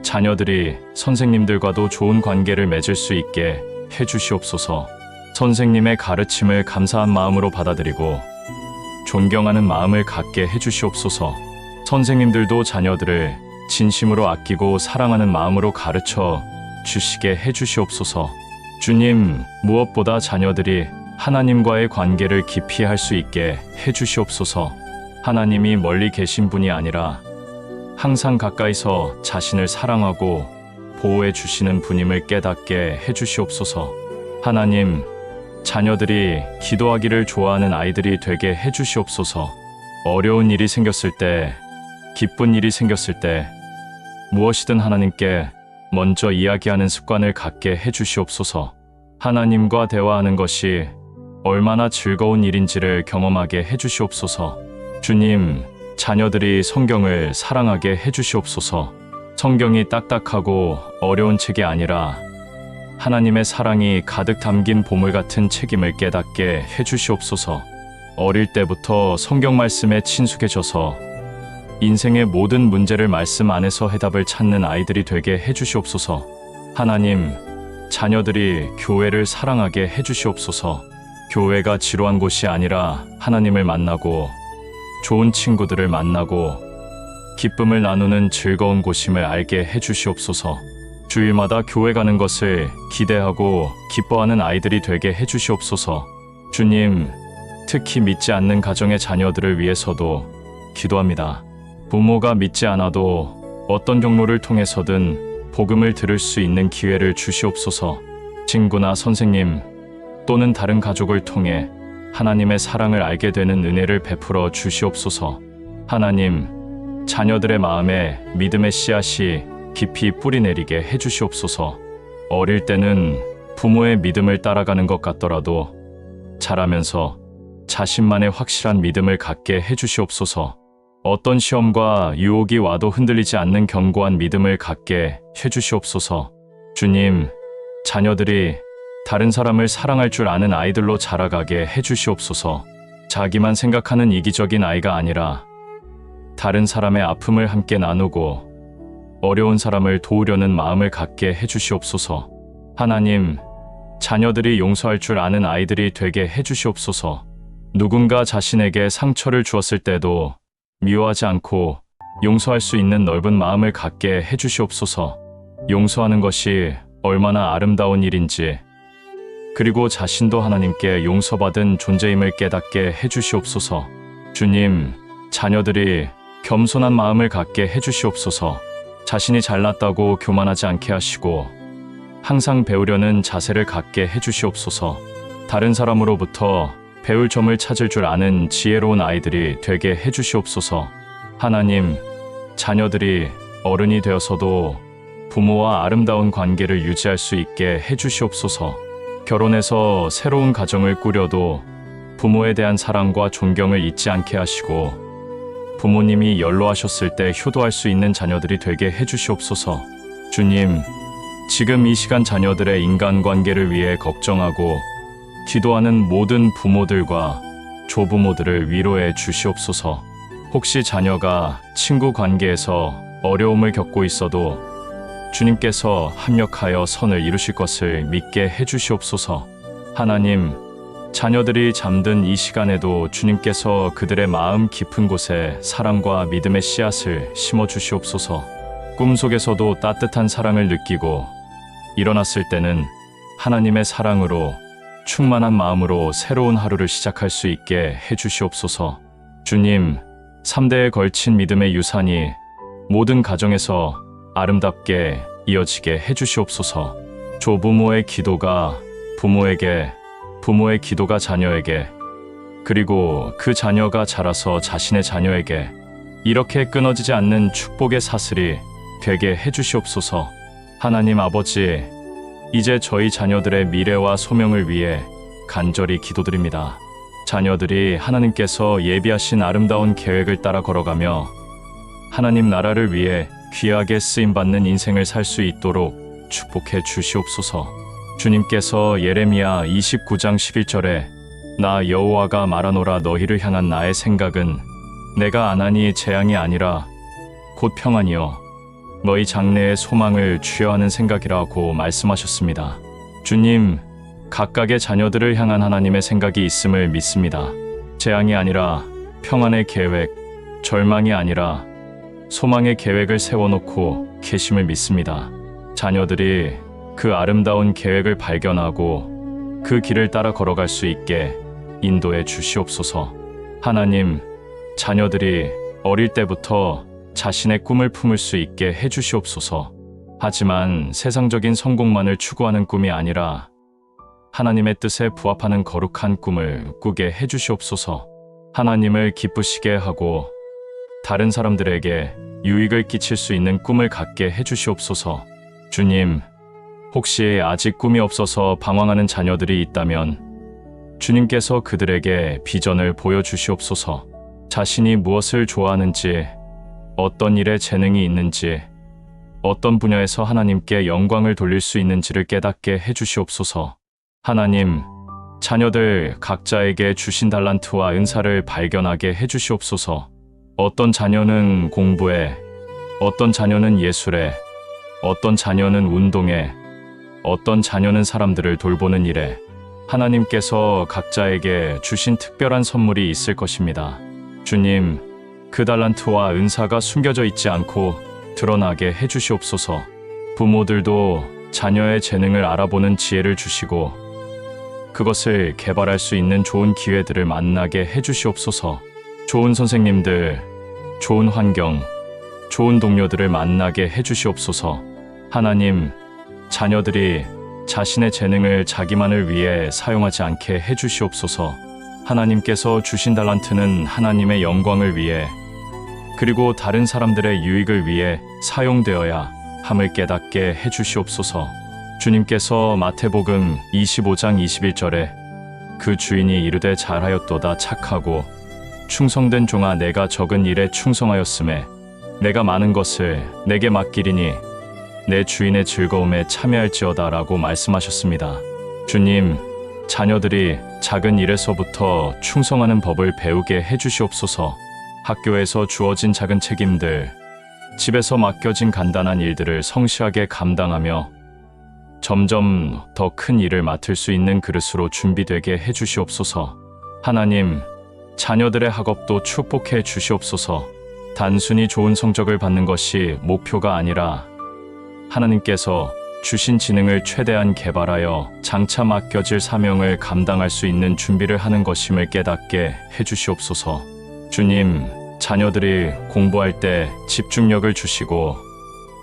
자녀들이 선생님들과도 좋은 관계를 맺을 수 있게 해주시옵소서. 선생님의 가르침을 감사한 마음으로 받아들이고 존경하는 마음을 갖게 해주시옵소서. 선생님들도 자녀들을 진심으로 아끼고 사랑하는 마음으로 가르쳐 주시게 해주시옵소서. 주님, 무엇보다 자녀들이 하나님과의 관계를 깊이 할 수 있게 해주시옵소서. 하나님이 멀리 계신 분이 아니라 항상 가까이서 자신을 사랑하고 보호해 주시는 분임을 깨닫게 해주시옵소서. 하나님, 자녀들이 기도하기를 좋아하는 아이들이 되게 해주시옵소서. 어려운 일이 생겼을 때, 기쁜 일이 생겼을 때 무엇이든 하나님께 먼저 이야기하는 습관을 갖게 해주시옵소서. 하나님과 대화하는 것이 얼마나 즐거운 일인지를 경험하게 해주시옵소서. 주님, 자녀들이 성경을 사랑하게 해주시옵소서. 성경이 딱딱하고 어려운 책이 아니라 하나님의 사랑이 가득 담긴 보물 같은 책임을 깨닫게 해주시옵소서. 어릴 때부터 성경 말씀에 친숙해져서 인생의 모든 문제를 말씀 안에서 해답을 찾는 아이들이 되게 해주시옵소서. 하나님, 자녀들이 교회를 사랑하게 해주시옵소서. 교회가 지루한 곳이 아니라 하나님을 만나고 좋은 친구들을 만나고 기쁨을 나누는 즐거운 곳임을 알게 해주시옵소서. 주일마다 교회 가는 것을 기대하고 기뻐하는 아이들이 되게 해주시옵소서. 주님, 특히 믿지 않는 가정의 자녀들을 위해서도 기도합니다. 부모가 믿지 않아도 어떤 경로를 통해서든 복음을 들을 수 있는 기회를 주시옵소서. 친구나 선생님 또는 다른 가족을 통해 하나님의 사랑을 알게 되는 은혜를 베풀어 주시옵소서. 하나님, 자녀들의 마음에 믿음의 씨앗이 깊이 뿌리내리게 해주시옵소서. 어릴 때는 부모의 믿음을 따라가는 것 같더라도 자라면서 자신만의 확실한 믿음을 갖게 해주시옵소서. 어떤 시험과 유혹이 와도 흔들리지 않는 견고한 믿음을 갖게 해주시옵소서. 주님, 자녀들이 다른 사람을 사랑할 줄 아는 아이들로 자라가게 해주시옵소서. 자기만 생각하는 이기적인 아이가 아니라 다른 사람의 아픔을 함께 나누고 어려운 사람을 도우려는 마음을 갖게 해주시옵소서. 하나님, 자녀들이 용서할 줄 아는 아이들이 되게 해주시옵소서. 누군가 자신에게 상처를 주었을 때도 미워하지 않고 용서할 수 있는 넓은 마음을 갖게 해주시옵소서. 용서하는 것이 얼마나 아름다운 일인지, 그리고 자신도 하나님께 용서받은 존재임을 깨닫게 해주시옵소서. 주님, 자녀들이 겸손한 마음을 갖게 해주시옵소서. 자신이 잘났다고 교만하지 않게 하시고 항상 배우려는 자세를 갖게 해주시옵소서. 다른 사람으로부터 배울 점을 찾을 줄 아는 지혜로운 아이들이 되게 해주시옵소서. 하나님, 자녀들이 어른이 되어서도 부모와 아름다운 관계를 유지할 수 있게 해주시옵소서. 결혼해서 새로운 가정을 꾸려도 부모에 대한 사랑과 존경을 잊지 않게 하시고 부모님이 연로하셨을 때 효도할 수 있는 자녀들이 되게 해주시옵소서. 주님, 지금 이 시간 자녀들의 인간관계를 위해 걱정하고 기도하는 모든 부모들과 조부모들을 위로해 주시옵소서. 혹시 자녀가 친구 관계에서 어려움을 겪고 있어도 주님께서 합력하여 선을 이루실 것을 믿게 해주시옵소서. 하나님, 자녀들이 잠든 이 시간에도 주님께서 그들의 마음 깊은 곳에 사랑과 믿음의 씨앗을 심어 주시옵소서. 꿈속에서도 따뜻한 사랑을 느끼고 일어났을 때는 하나님의 사랑으로 충만한 마음으로 새로운 하루를 시작할 수 있게 해주시옵소서. 주님, 3대에 걸친 믿음의 유산이 모든 가정에서 아름답게 이어지게 해주시옵소서. 조부모의 기도가 부모에게, 부모의 기도가 자녀에게, 그리고 그 자녀가 자라서 자신의 자녀에게 이렇게 끊어지지 않는 축복의 사슬이 되게 해주시옵소서. 하나님 아버지, 이제 저희 자녀들의 미래와 소명을 위해 간절히 기도드립니다. 자녀들이 하나님께서 예비하신 아름다운 계획을 따라 걸어가며 하나님 나라를 위해 귀하게 쓰임받는 인생을 살 수 있도록 축복해 주시옵소서. 주님께서 예레미야 29장 11절에 나 여호와가 말하노라 너희를 향한 나의 생각은 내가 안하니 재앙이 아니라 곧 평안이요 너희 장래의 소망을 주여하는 생각이라고 말씀하셨습니다. 주님, 각각의 자녀들을 향한 하나님의 생각이 있음을 믿습니다. 재앙이 아니라 평안의 계획, 절망이 아니라 소망의 계획을 세워놓고 계심을 믿습니다. 자녀들이 그 아름다운 계획을 발견하고 그 길을 따라 걸어갈 수 있게 인도해 주시옵소서. 하나님, 자녀들이 어릴 때부터 자신의 꿈을 품을 수 있게 해주시옵소서. 하지만 세상적인 성공만을 추구하는 꿈이 아니라 하나님의 뜻에 부합하는 거룩한 꿈을 꾸게 해주시옵소서. 하나님을 기쁘시게 하고 다른 사람들에게 유익을 끼칠 수 있는 꿈을 갖게 해주시옵소서. 주님, 혹시 아직 꿈이 없어서 방황하는 자녀들이 있다면 주님께서 그들에게 비전을 보여주시옵소서. 자신이 무엇을 좋아하는지, 어떤 일에 재능이 있는지, 어떤 분야에서 하나님께 영광을 돌릴 수 있는지를 깨닫게 해주시옵소서. 하나님, 자녀들 각자에게 주신 달란트와 은사를 발견하게 해주시옵소서. 어떤 자녀는 공부에, 어떤 자녀는 예술에, 어떤 자녀는 운동에, 어떤 자녀는 사람들을 돌보는 일에 하나님께서 각자에게 주신 특별한 선물이 있을 것입니다. 주님, 그 달란트와 은사가 숨겨져 있지 않고 드러나게 해주시옵소서. 부모들도 자녀의 재능을 알아보는 지혜를 주시고 그것을 개발할 수 있는 좋은 기회들을 만나게 해주시옵소서. 좋은 선생님들, 좋은 환경, 좋은 동료들을 만나게 해주시옵소서. 하나님, 자녀들이 자신의 재능을 자기만을 위해 사용하지 않게 해주시옵소서. 하나님께서 주신 달란트는 하나님의 영광을 위해 그리고 다른 사람들의 유익을 위해 사용되어야 함을 깨닫게 해주시옵소서. 주님께서 마태복음 25장 21절에 그 주인이 이르되 잘하였도다 착하고 충성된 종아 내가 적은 일에 충성하였음에 내가 많은 것을 내게 맡기리니 내 주인의 즐거움에 참여할지어다 라고 말씀하셨습니다. 주님, 자녀들이 작은 일에서부터 충성하는 법을 배우게 해주시옵소서. 학교에서 주어진 작은 책임들, 집에서 맡겨진 간단한 일들을 성실하게 감당하며 점점 더 큰 일을 맡을 수 있는 그릇으로 준비되게 해주시옵소서. 하나님, 자녀들의 학업도 축복해 주시옵소서. 단순히 좋은 성적을 받는 것이 목표가 아니라 하나님께서 주신 지능을 최대한 개발하여 장차 맡겨질 사명을 감당할 수 있는 준비를 하는 것임을 깨닫게 해주시옵소서. 주님, 자녀들이 공부할 때 집중력을 주시고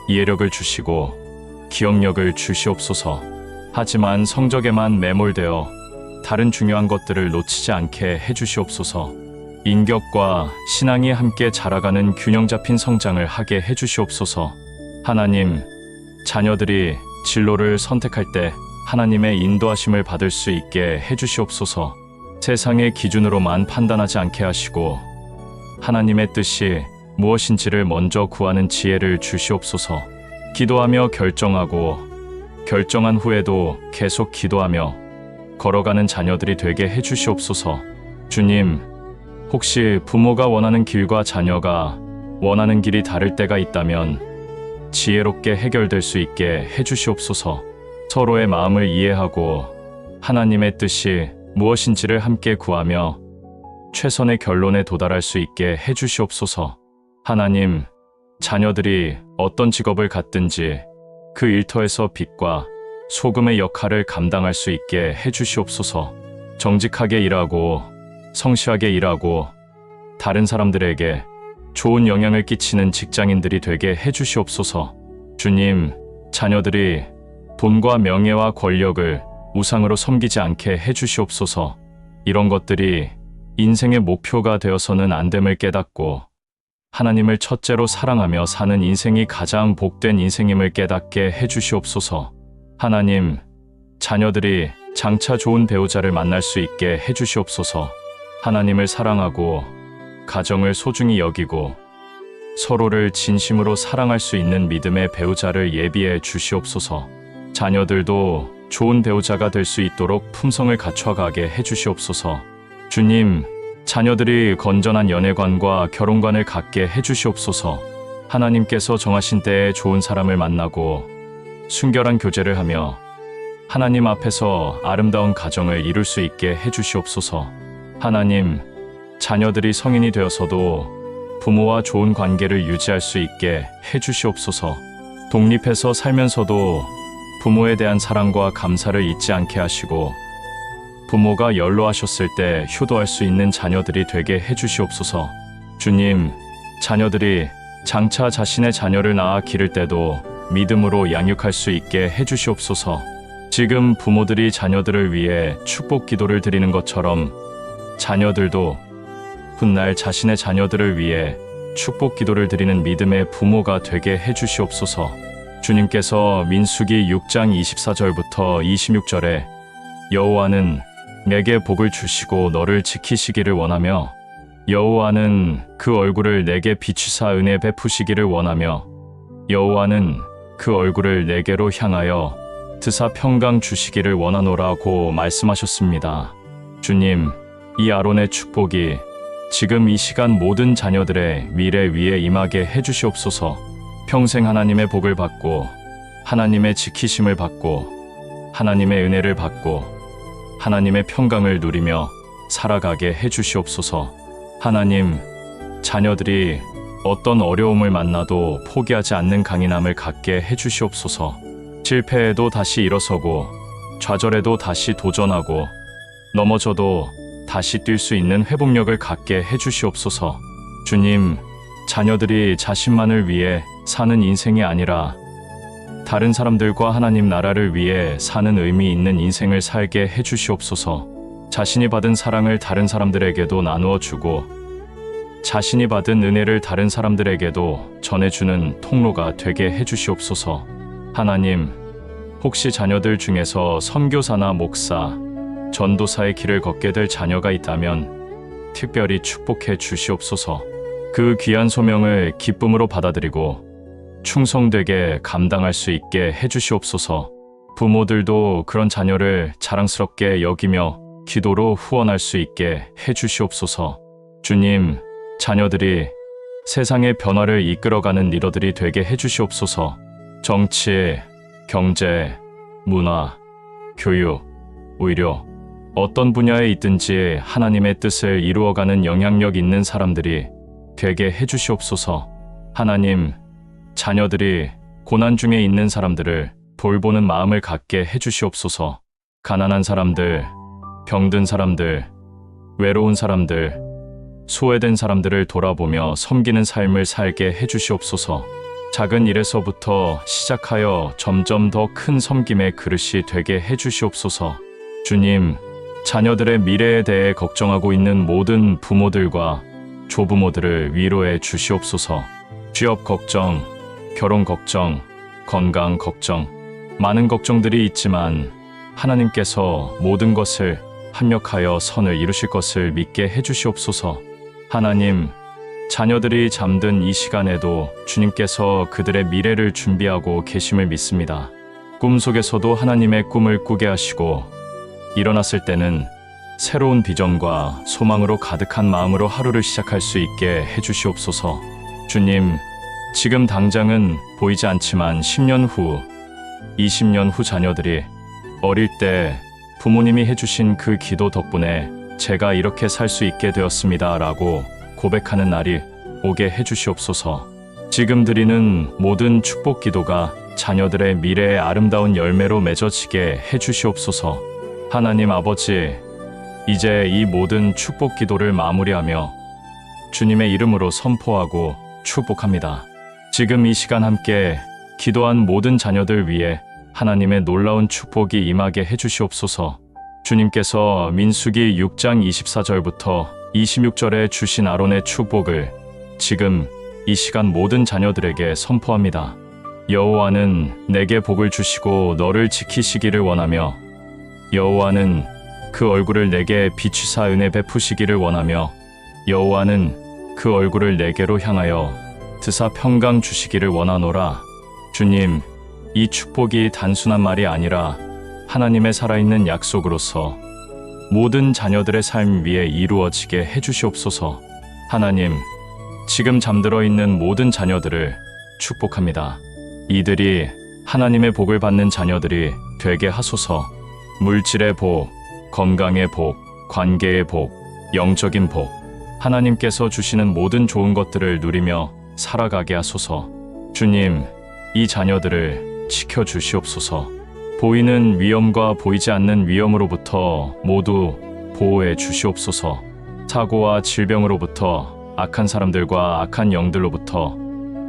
이해력을 주시고 기억력을 주시옵소서. 하지만 성적에만 매몰되어 다른 중요한 것들을 놓치지 않게 해주시옵소서. 인격과 신앙이 함께 자라가는 균형 잡힌 성장을 하게 해주시옵소서. 하나님, 자녀들이 진로를 선택할 때 하나님의 인도하심을 받을 수 있게 해주시옵소서. 세상의 기준으로만 판단하지 않게 하시고 하나님의 뜻이 무엇인지를 먼저 구하는 지혜를 주시옵소서. 기도하며 결정하고 결정한 후에도 계속 기도하며 걸어가는 자녀들이 되게 해주시옵소서. 주님, 혹시 부모가 원하는 길과 자녀가 원하는 길이 다를 때가 있다면 지혜롭게 해결될 수 있게 해주시옵소서. 서로의 마음을 이해하고 하나님의 뜻이 무엇인지를 함께 구하며 최선의 결론에 도달할 수 있게 해주시옵소서. 하나님, 자녀들이 어떤 직업을 갖든지 그 일터에서 빛과 소금의 역할을 감당할 수 있게 해주시옵소서. 정직하게 일하고 성실하게 일하고 다른 사람들에게 좋은 영향을 끼치는 직장인들이 되게 해주시옵소서. 주님, 자녀들이 돈과 명예와 권력을 우상으로 섬기지 않게 해주시옵소서. 이런 것들이 인생의 목표가 되어서는 안 됨을 깨닫고 하나님을 첫째로 사랑하며 사는 인생이 가장 복된 인생임을 깨닫게 해주시옵소서. 하나님, 자녀들이 장차 좋은 배우자를 만날 수 있게 해주시옵소서. 하나님을 사랑하고 가정을 소중히 여기고 서로를 진심으로 사랑할 수 있는 믿음의 배우자를 예비해 주시옵소서. 자녀들도 좋은 배우자가 될 수 있도록 품성을 갖춰가게 해주시옵소서. 주님, 자녀들이 건전한 연애관과 결혼관을 갖게 해주시옵소서. 하나님께서 정하신 때에 좋은 사람을 만나고 순결한 교제를 하며 하나님 앞에서 아름다운 가정을 이룰 수 있게 해주시옵소서. 하나님, 자녀들이 성인이 되어서도 부모와 좋은 관계를 유지할 수 있게 해주시옵소서. 독립해서 살면서도 부모에 대한 사랑과 감사를 잊지 않게 하시고 부모가 연로하셨을 때 효도할 수 있는 자녀들이 되게 해주시옵소서. 주님, 자녀들이 장차 자신의 자녀를 낳아 기를 때도 믿음으로 양육할 수 있게 해주시옵소서. 지금 부모들이 자녀들을 위해 축복 기도를 드리는 것처럼 자녀들도 훗날 자신의 자녀들을 위해 축복 기도를 드리는 믿음의 부모가 되게 해주시옵소서. 주님께서 민수기 6장 24절부터 26절에 여호와는 내게 복을 주시고 너를 지키시기를 원하며 여호와는 그 얼굴을 내게 비추사 은혜 베푸시기를 원하며 여호와는 그 얼굴을 내게로 향하여 드사 평강 주시기를 원하노라고 말씀하셨습니다. 주님, 이 아론의 축복이 지금 이 시간 모든 자녀들의 미래 위에 임하게 해주시옵소서. 평생 하나님의 복을 받고 하나님의 지키심을 받고 하나님의 은혜를 받고 하나님의 평강을 누리며 살아가게 해주시옵소서. 하나님, 자녀들이 어떤 어려움을 만나도 포기하지 않는 강인함을 갖게 해주시옵소서. 실패해도 다시 일어서고 좌절해도 다시 도전하고 넘어져도 다시 뛸 수 있는 회복력을 갖게 해주시옵소서. 주님, 자녀들이 자신만을 위해 사는 인생이 아니라 다른 사람들과 하나님 나라를 위해 사는 의미 있는 인생을 살게 해주시옵소서. 자신이 받은 사랑을 다른 사람들에게도 나누어 주고 자신이 받은 은혜를 다른 사람들에게도 전해주는 통로가 되게 해주시옵소서. 하나님, 혹시 자녀들 중에서 선교사나 목사, 전도사의 길을 걷게 될 자녀가 있다면 특별히 축복해 주시옵소서. 그 귀한 소명을 기쁨으로 받아들이고 충성되게 감당할 수 있게 해주시옵소서. 부모들도 그런 자녀를 자랑스럽게 여기며 기도로 후원할 수 있게 해주시옵소서. 주님, 자녀들이 세상의 변화를 이끌어가는 리더들이 되게 해주시옵소서. 정치, 경제, 문화, 교육, 의료, 어떤 분야에 있든지 하나님의 뜻을 이루어가는 영향력 있는 사람들이 되게 해주시옵소서. 하나님, 자녀들이 고난 중에 있는 사람들을 돌보는 마음을 갖게 해주시옵소서. 가난한 사람들, 병든 사람들, 외로운 사람들, 소외된 사람들을 돌아보며 섬기는 삶을 살게 해주시옵소서. 작은 일에서부터 시작하여 점점 더 큰 섬김의 그릇이 되게 해주시옵소서. 주님, 자녀들의 미래에 대해 걱정하고 있는 모든 부모들과 조부모들을 위로해 주시옵소서. 취업 걱정, 결혼 걱정, 건강 걱정, 많은 걱정들이 있지만 하나님께서 모든 것을 합력하여 선을 이루실 것을 믿게 해주시옵소서. 하나님, 자녀들이 잠든 이 시간에도 주님께서 그들의 미래를 준비하고 계심을 믿습니다. 꿈속에서도 하나님의 꿈을 꾸게 하시고 일어났을 때는 새로운 비전과 소망으로 가득한 마음으로 하루를 시작할 수 있게 해주시옵소서. 주님, 지금 당장은 보이지 않지만 10년 후, 20년 후 자녀들이 어릴 때 부모님이 해주신 그 기도 덕분에 제가 이렇게 살 수 있게 되었습니다. 라고 고백하는 날이 오게 해주시옵소서. 지금 드리는 모든 축복 기도가 자녀들의 미래의 아름다운 열매로 맺어지게 해주시옵소서. 하나님 아버지, 이제 이 모든 축복 기도를 마무리하며 주님의 이름으로 선포하고 축복합니다. 지금 이 시간 함께 기도한 모든 자녀들 위해 하나님의 놀라운 축복이 임하게 해주시옵소서. 주님께서 민수기 6장 24절부터 26절에 주신 아론의 축복을 지금 이 시간 모든 자녀들에게 선포합니다. 여호와는 내게 복을 주시고 너를 지키시기를 원하며 여호와는 그 얼굴을 내게 비추사 은혜 베푸시기를 원하며 여호와는 그 얼굴을 내게로 향하여 드사 평강 주시기를 원하노라. 주님, 이 축복이 단순한 말이 아니라 하나님의 살아있는 약속으로서 모든 자녀들의 삶 위에 이루어지게 해주시옵소서. 하나님, 지금 잠들어 있는 모든 자녀들을 축복합니다. 이들이 하나님의 복을 받는 자녀들이 되게 하소서. 물질의 복, 건강의 복, 관계의 복, 영적인 복, 하나님께서 주시는 모든 좋은 것들을 누리며 살아가게 하소서. 주님, 이 자녀들을 지켜주시옵소서. 보이는 위험과 보이지 않는 위험으로부터 모두 보호해 주시옵소서. 사고와 질병으로부터, 악한 사람들과 악한 영들로부터,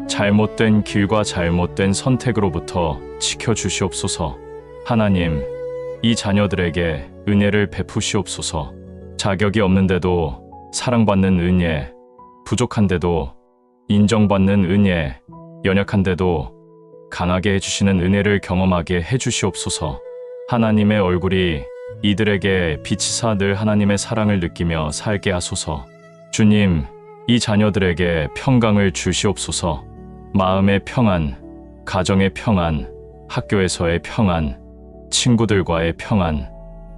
잘못된 길과 잘못된 선택으로부터 지켜주시옵소서. 하나님, 이 자녀들에게 은혜를 베푸시옵소서. 자격이 없는데도 사랑받는 은혜, 부족한데도 인정받는 은혜, 연약한데도 강하게 해주시는 은혜를 경험하게 해주시옵소서. 하나님의 얼굴이 이들에게 비치사 늘 하나님의 사랑을 느끼며 살게 하소서. 주님, 이 자녀들에게 평강을 주시옵소서. 마음의 평안, 가정의 평안, 학교에서의 평안, 친구들과의 평안,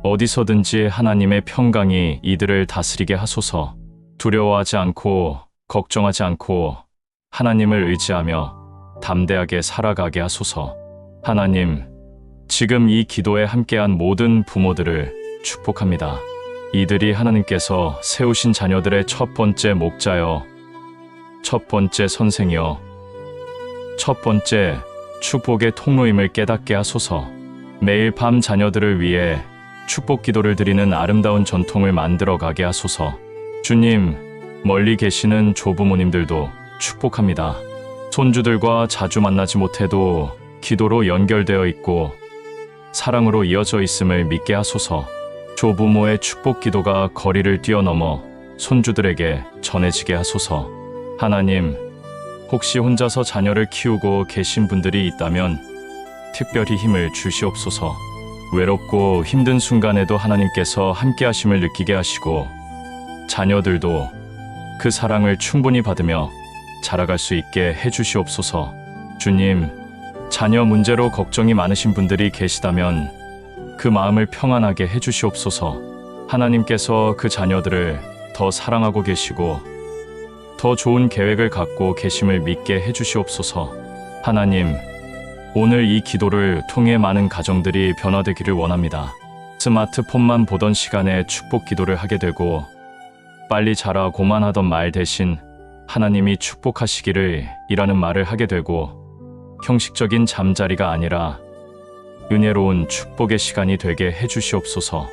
어디서든지 하나님의 평강이 이들을 다스리게 하소서. 두려워하지 않고 걱정하지 않고 하나님을 의지하며 담대하게 살아가게 하소서. 하나님, 지금 이 기도에 함께한 모든 부모들을 축복합니다. 이들이 하나님께서 세우신 자녀들의 첫 번째 목자여, 첫 번째 선생이여, 첫 번째 축복의 통로임을 깨닫게 하소서. 매일 밤 자녀들을 위해 축복 기도를 드리는 아름다운 전통을 만들어 가게 하소서. 주님, 멀리 계시는 조부모님들도 축복합니다. 손주들과 자주 만나지 못해도 기도로 연결되어 있고 사랑으로 이어져 있음을 믿게 하소서. 조부모의 축복 기도가 거리를 뛰어넘어 손주들에게 전해지게 하소서. 하나님, 혹시 혼자서 자녀를 키우고 계신 분들이 있다면 특별히 힘을 주시옵소서. 외롭고 힘든 순간에도 하나님께서 함께 하심을 느끼게 하시고 자녀들도 그 사랑을 충분히 받으며 자라갈 수 있게 해주시옵소서. 주님, 자녀 문제로 걱정이 많으신 분들이 계시다면 그 마음을 평안하게 해주시옵소서. 하나님께서 그 자녀들을 더 사랑하고 계시고 더 좋은 계획을 갖고 계심을 믿게 해주시옵소서. 하나님, 오늘 이 기도를 통해 많은 가정들이 변화되기를 원합니다. 스마트폰만 보던 시간에 축복 기도를 하게 되고 빨리 자라고만 하던 말 대신 하나님이 축복하시기를 이라는 말을 하게 되고 형식적인 잠자리가 아니라 은혜로운 축복의 시간이 되게 해주시옵소서.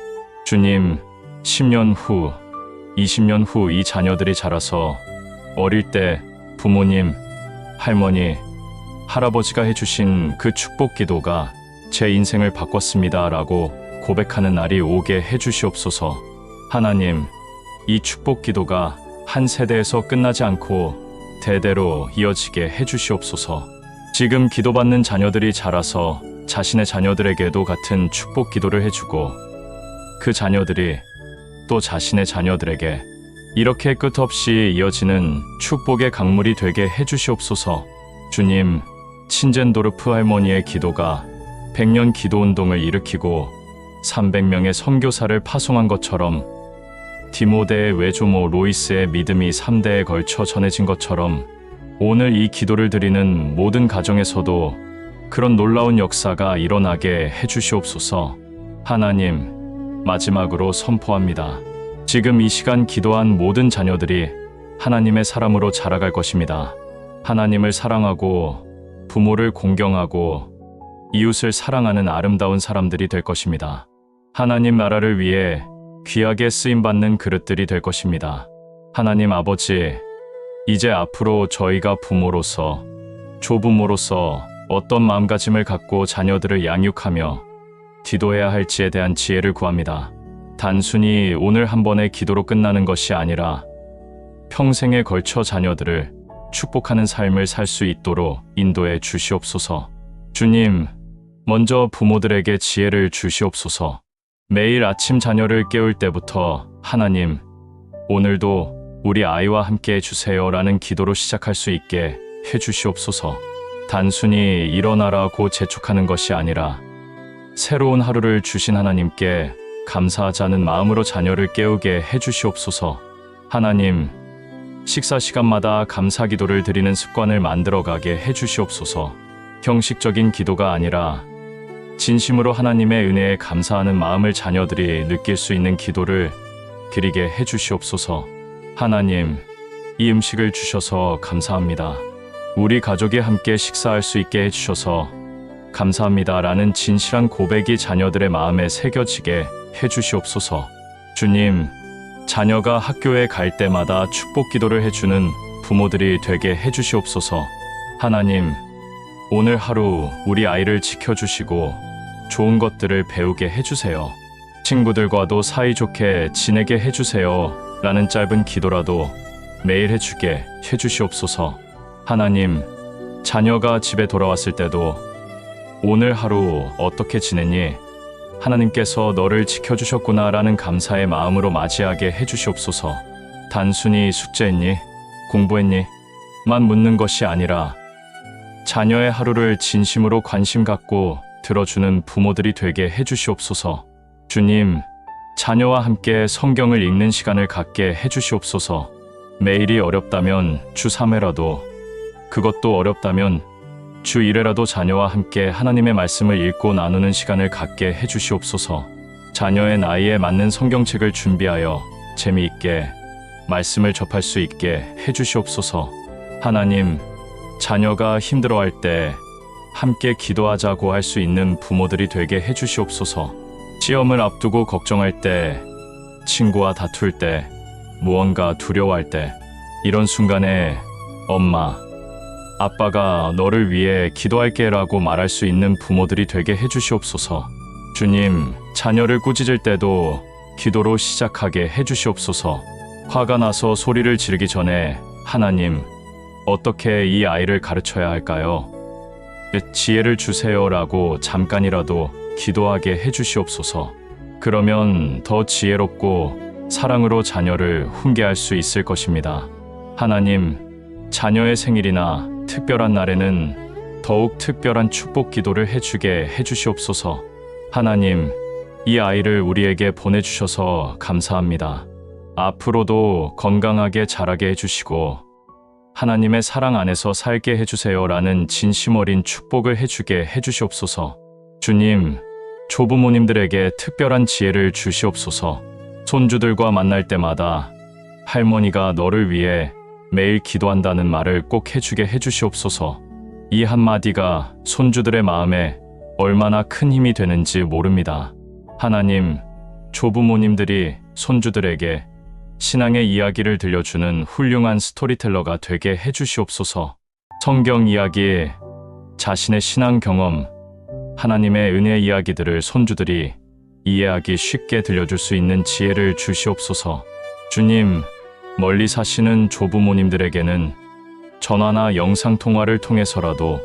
주님, 10년 후, 20년 후 이 자녀들이 자라서 어릴 때 부모님, 할머니, 할아버지가 해주신 그 축복 기도가 제 인생을 바꿨습니다 라고 고백하는 날이 오게 해주시옵소서. 하나님, 이 축복 기도가 한 세대에서 끝나지 않고 대대로 이어지게 해주시옵소서. 지금 기도받는 자녀들이 자라서 자신의 자녀들에게도 같은 축복 기도를 해주고 그 자녀들이 또 자신의 자녀들에게 이렇게 끝없이 이어지는 축복의 강물이 되게 해주시옵소서. 주님, 친젠도르프 할머니의 기도가 100년 기도운동을 일으키고 300명의 선교사를 파송한 것처럼 디모데의 외조모 로이스의 믿음이 3대에 걸쳐 전해진 것처럼 오늘 이 기도를 드리는 모든 가정에서도 그런 놀라운 역사가 일어나게 해주시옵소서. 하나님, 마지막으로 선포합니다. 지금 이 시간 기도한 모든 자녀들이 하나님의 사람으로 자라갈 것입니다. 하나님을 사랑하고 부모를 공경하고 이웃을 사랑하는 아름다운 사람들이 될 것입니다. 하나님 나라를 위해 귀하게 쓰임받는 그릇들이 될 것입니다. 하나님 아버지, 이제 앞으로 저희가 부모로서, 조부모로서 어떤 마음가짐을 갖고 자녀들을 양육하며 기도해야 할지에 대한 지혜를 구합니다. 단순히 오늘 한 번의 기도로 끝나는 것이 아니라 평생에 걸쳐 자녀들을 축복하는 삶을 살 수 있도록 인도해 주시옵소서. 주님, 먼저 부모들에게 지혜를 주시옵소서. 매일 아침 자녀를 깨울 때부터 하나님, 오늘도 우리 아이와 함께 해주세요라는 기도로 시작할 수 있게 해주시옵소서. 단순히 일어나라고 재촉하는 것이 아니라 새로운 하루를 주신 하나님께 감사하자는 마음으로 자녀를 깨우게 해주시옵소서. 하나님, 식사 시간마다 감사 기도를 드리는 습관을 만들어가게 해주시옵소서. 형식적인 기도가 아니라 진심으로 하나님의 은혜에 감사하는 마음을 자녀들이 느낄 수 있는 기도를 드리게 해주시옵소서. 하나님, 이 음식을 주셔서 감사합니다. 우리 가족이 함께 식사할 수 있게 해주셔서 감사합니다라는 진실한 고백이 자녀들의 마음에 새겨지게 해주시옵소서. 주님, 자녀가 학교에 갈 때마다 축복 기도를 해주는 부모들이 되게 해주시옵소서. 하나님, 오늘 하루 우리 아이를 지켜주시고 좋은 것들을 배우게 해주세요. 친구들과도 사이좋게 지내게 해주세요 라는 짧은 기도라도 매일 해주게 해주시옵소서. 하나님, 자녀가 집에 돌아왔을 때도 오늘 하루 어떻게 지냈니? 하나님께서 너를 지켜주셨구나 라는 감사의 마음으로 맞이하게 해주시옵소서. 단순히 숙제했니? 공부했니? 만 묻는 것이 아니라 자녀의 하루를 진심으로 관심 갖고 들어주는 부모들이 되게 해주시옵소서. 주님, 자녀와 함께 성경을 읽는 시간을 갖게 해주시옵소서. 매일이 어렵다면 주 3회라도, 그것도 어렵다면 주 1회라도 자녀와 함께 하나님의 말씀을 읽고 나누는 시간을 갖게 해주시옵소서. 자녀의 나이에 맞는 성경책을 준비하여 재미있게 말씀을 접할 수 있게 해주시옵소서. 하나님, 자녀가 힘들어할 때 함께 기도하자고 할 수 있는 부모들이 되게 해주시옵소서. 시험을 앞두고 걱정할 때, 친구와 다툴 때, 무언가 두려워할 때, 이런 순간에 엄마, 아빠가 너를 위해 기도할게 라고 말할 수 있는 부모들이 되게 해주시옵소서. 주님, 자녀를 꾸짖을 때도 기도로 시작하게 해주시옵소서. 화가 나서 소리를 지르기 전에 하나님, 어떻게 이 아이를 가르쳐야 할까요? 지혜를 주세요라고 잠깐이라도 기도하게 해주시옵소서. 그러면 더 지혜롭고 사랑으로 자녀를 훈계할 수 있을 것입니다. 하나님, 자녀의 생일이나 특별한 날에는 더욱 특별한 축복 기도를 해주게 해주시옵소서. 하나님, 이 아이를 우리에게 보내주셔서 감사합니다. 앞으로도 건강하게 자라게 해주시고 하나님의 사랑 안에서 살게 해주세요라는 진심 어린 축복을 해주게 해주시옵소서. 주님, 조부모님들에게 특별한 지혜를 주시옵소서. 손주들과 만날 때마다 할머니가 너를 위해 매일 기도한다는 말을 꼭 해주게 해주시옵소서. 이 한마디가 손주들의 마음에 얼마나 큰 힘이 되는지 모릅니다. 하나님, 조부모님들이 손주들에게 신앙의 이야기를 들려주는 훌륭한 스토리텔러가 되게 해주시옵소서. 성경 이야기, 자신의 신앙 경험, 하나님의 은혜 이야기들을 손주들이 이해하기 쉽게 들려줄 수 있는 지혜를 주시옵소서. 주님, 멀리 사시는 조부모님들에게는 전화나 영상통화를 통해서라도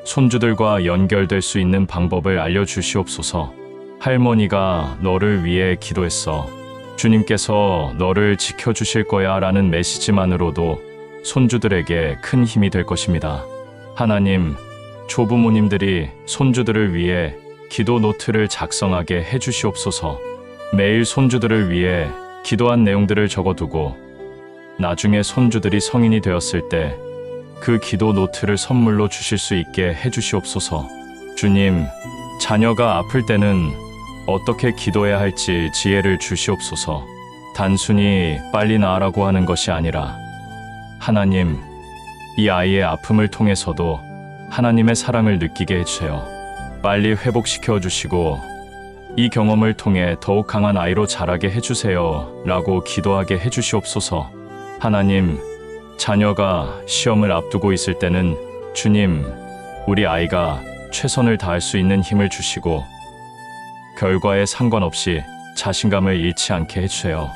손주들과 연결될 수 있는 방법을 알려주시옵소서. 할머니가 너를 위해 기도했어. 주님께서 너를 지켜주실 거야 라는 메시지만으로도 손주들에게 큰 힘이 될 것입니다. 하나님, 조부모님들이 손주들을 위해 기도 노트를 작성하게 해주시옵소서. 매일 손주들을 위해 기도한 내용들을 적어두고 나중에 손주들이 성인이 되었을 때 그 기도 노트를 선물로 주실 수 있게 해주시옵소서. 주님, 자녀가 아플 때는 어떻게 기도해야 할지 지혜를 주시옵소서. 단순히 빨리 나으라고 하는 것이 아니라 하나님, 이 아이의 아픔을 통해서도 하나님의 사랑을 느끼게 해주세요. 빨리 회복시켜 주시고 이 경험을 통해 더욱 강한 아이로 자라게 해주세요 라고 기도하게 해주시옵소서. 하나님, 자녀가 시험을 앞두고 있을 때는 주님, 우리 아이가 최선을 다할 수 있는 힘을 주시고 결과에 상관없이 자신감을 잃지 않게 해주세요.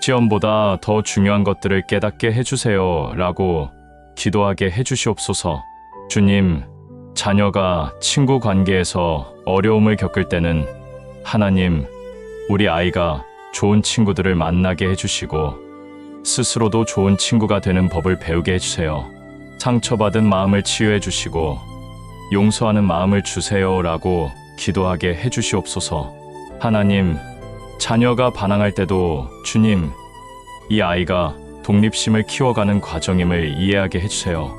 시험보다 더 중요한 것들을 깨닫게 해주세요 라고 기도하게 해주시옵소서. 주님, 자녀가 친구 관계에서 어려움을 겪을 때는 하나님, 우리 아이가 좋은 친구들을 만나게 해주시고 스스로도 좋은 친구가 되는 법을 배우게 해주세요. 상처받은 마음을 치유해 주시고 용서하는 마음을 주세요 라고 기도하게 해주시옵소서. 하나님, 자녀가 반항할 때도 주님, 이 아이가 독립심을 키워가는 과정임을 이해하게 해주세요.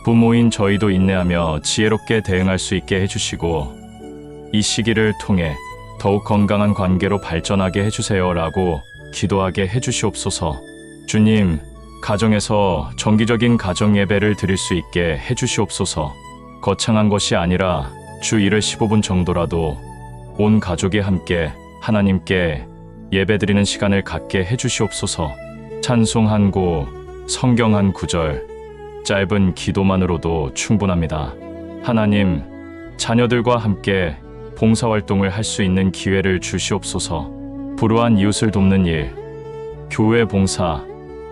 부모인 저희도 인내하며 지혜롭게 대응할 수 있게 해주시고 이 시기를 통해 더욱 건강한 관계로 발전하게 해주세요 라고 기도하게 해주시옵소서. 주님, 가정에서 정기적인 가정 예배를 드릴 수 있게 해주시옵소서. 거창한 것이 아니라 주 1회 15분 정도라도 온 가족이 함께 하나님께 예배드리는 시간을 갖게 해주시옵소서. 찬송 한 곡, 성경 한 구절, 짧은 기도만으로도 충분합니다. 하나님, 자녀들과 함께 봉사활동을 할 수 있는 기회를 주시옵소서. 불우한 이웃을 돕는 일, 교회 봉사,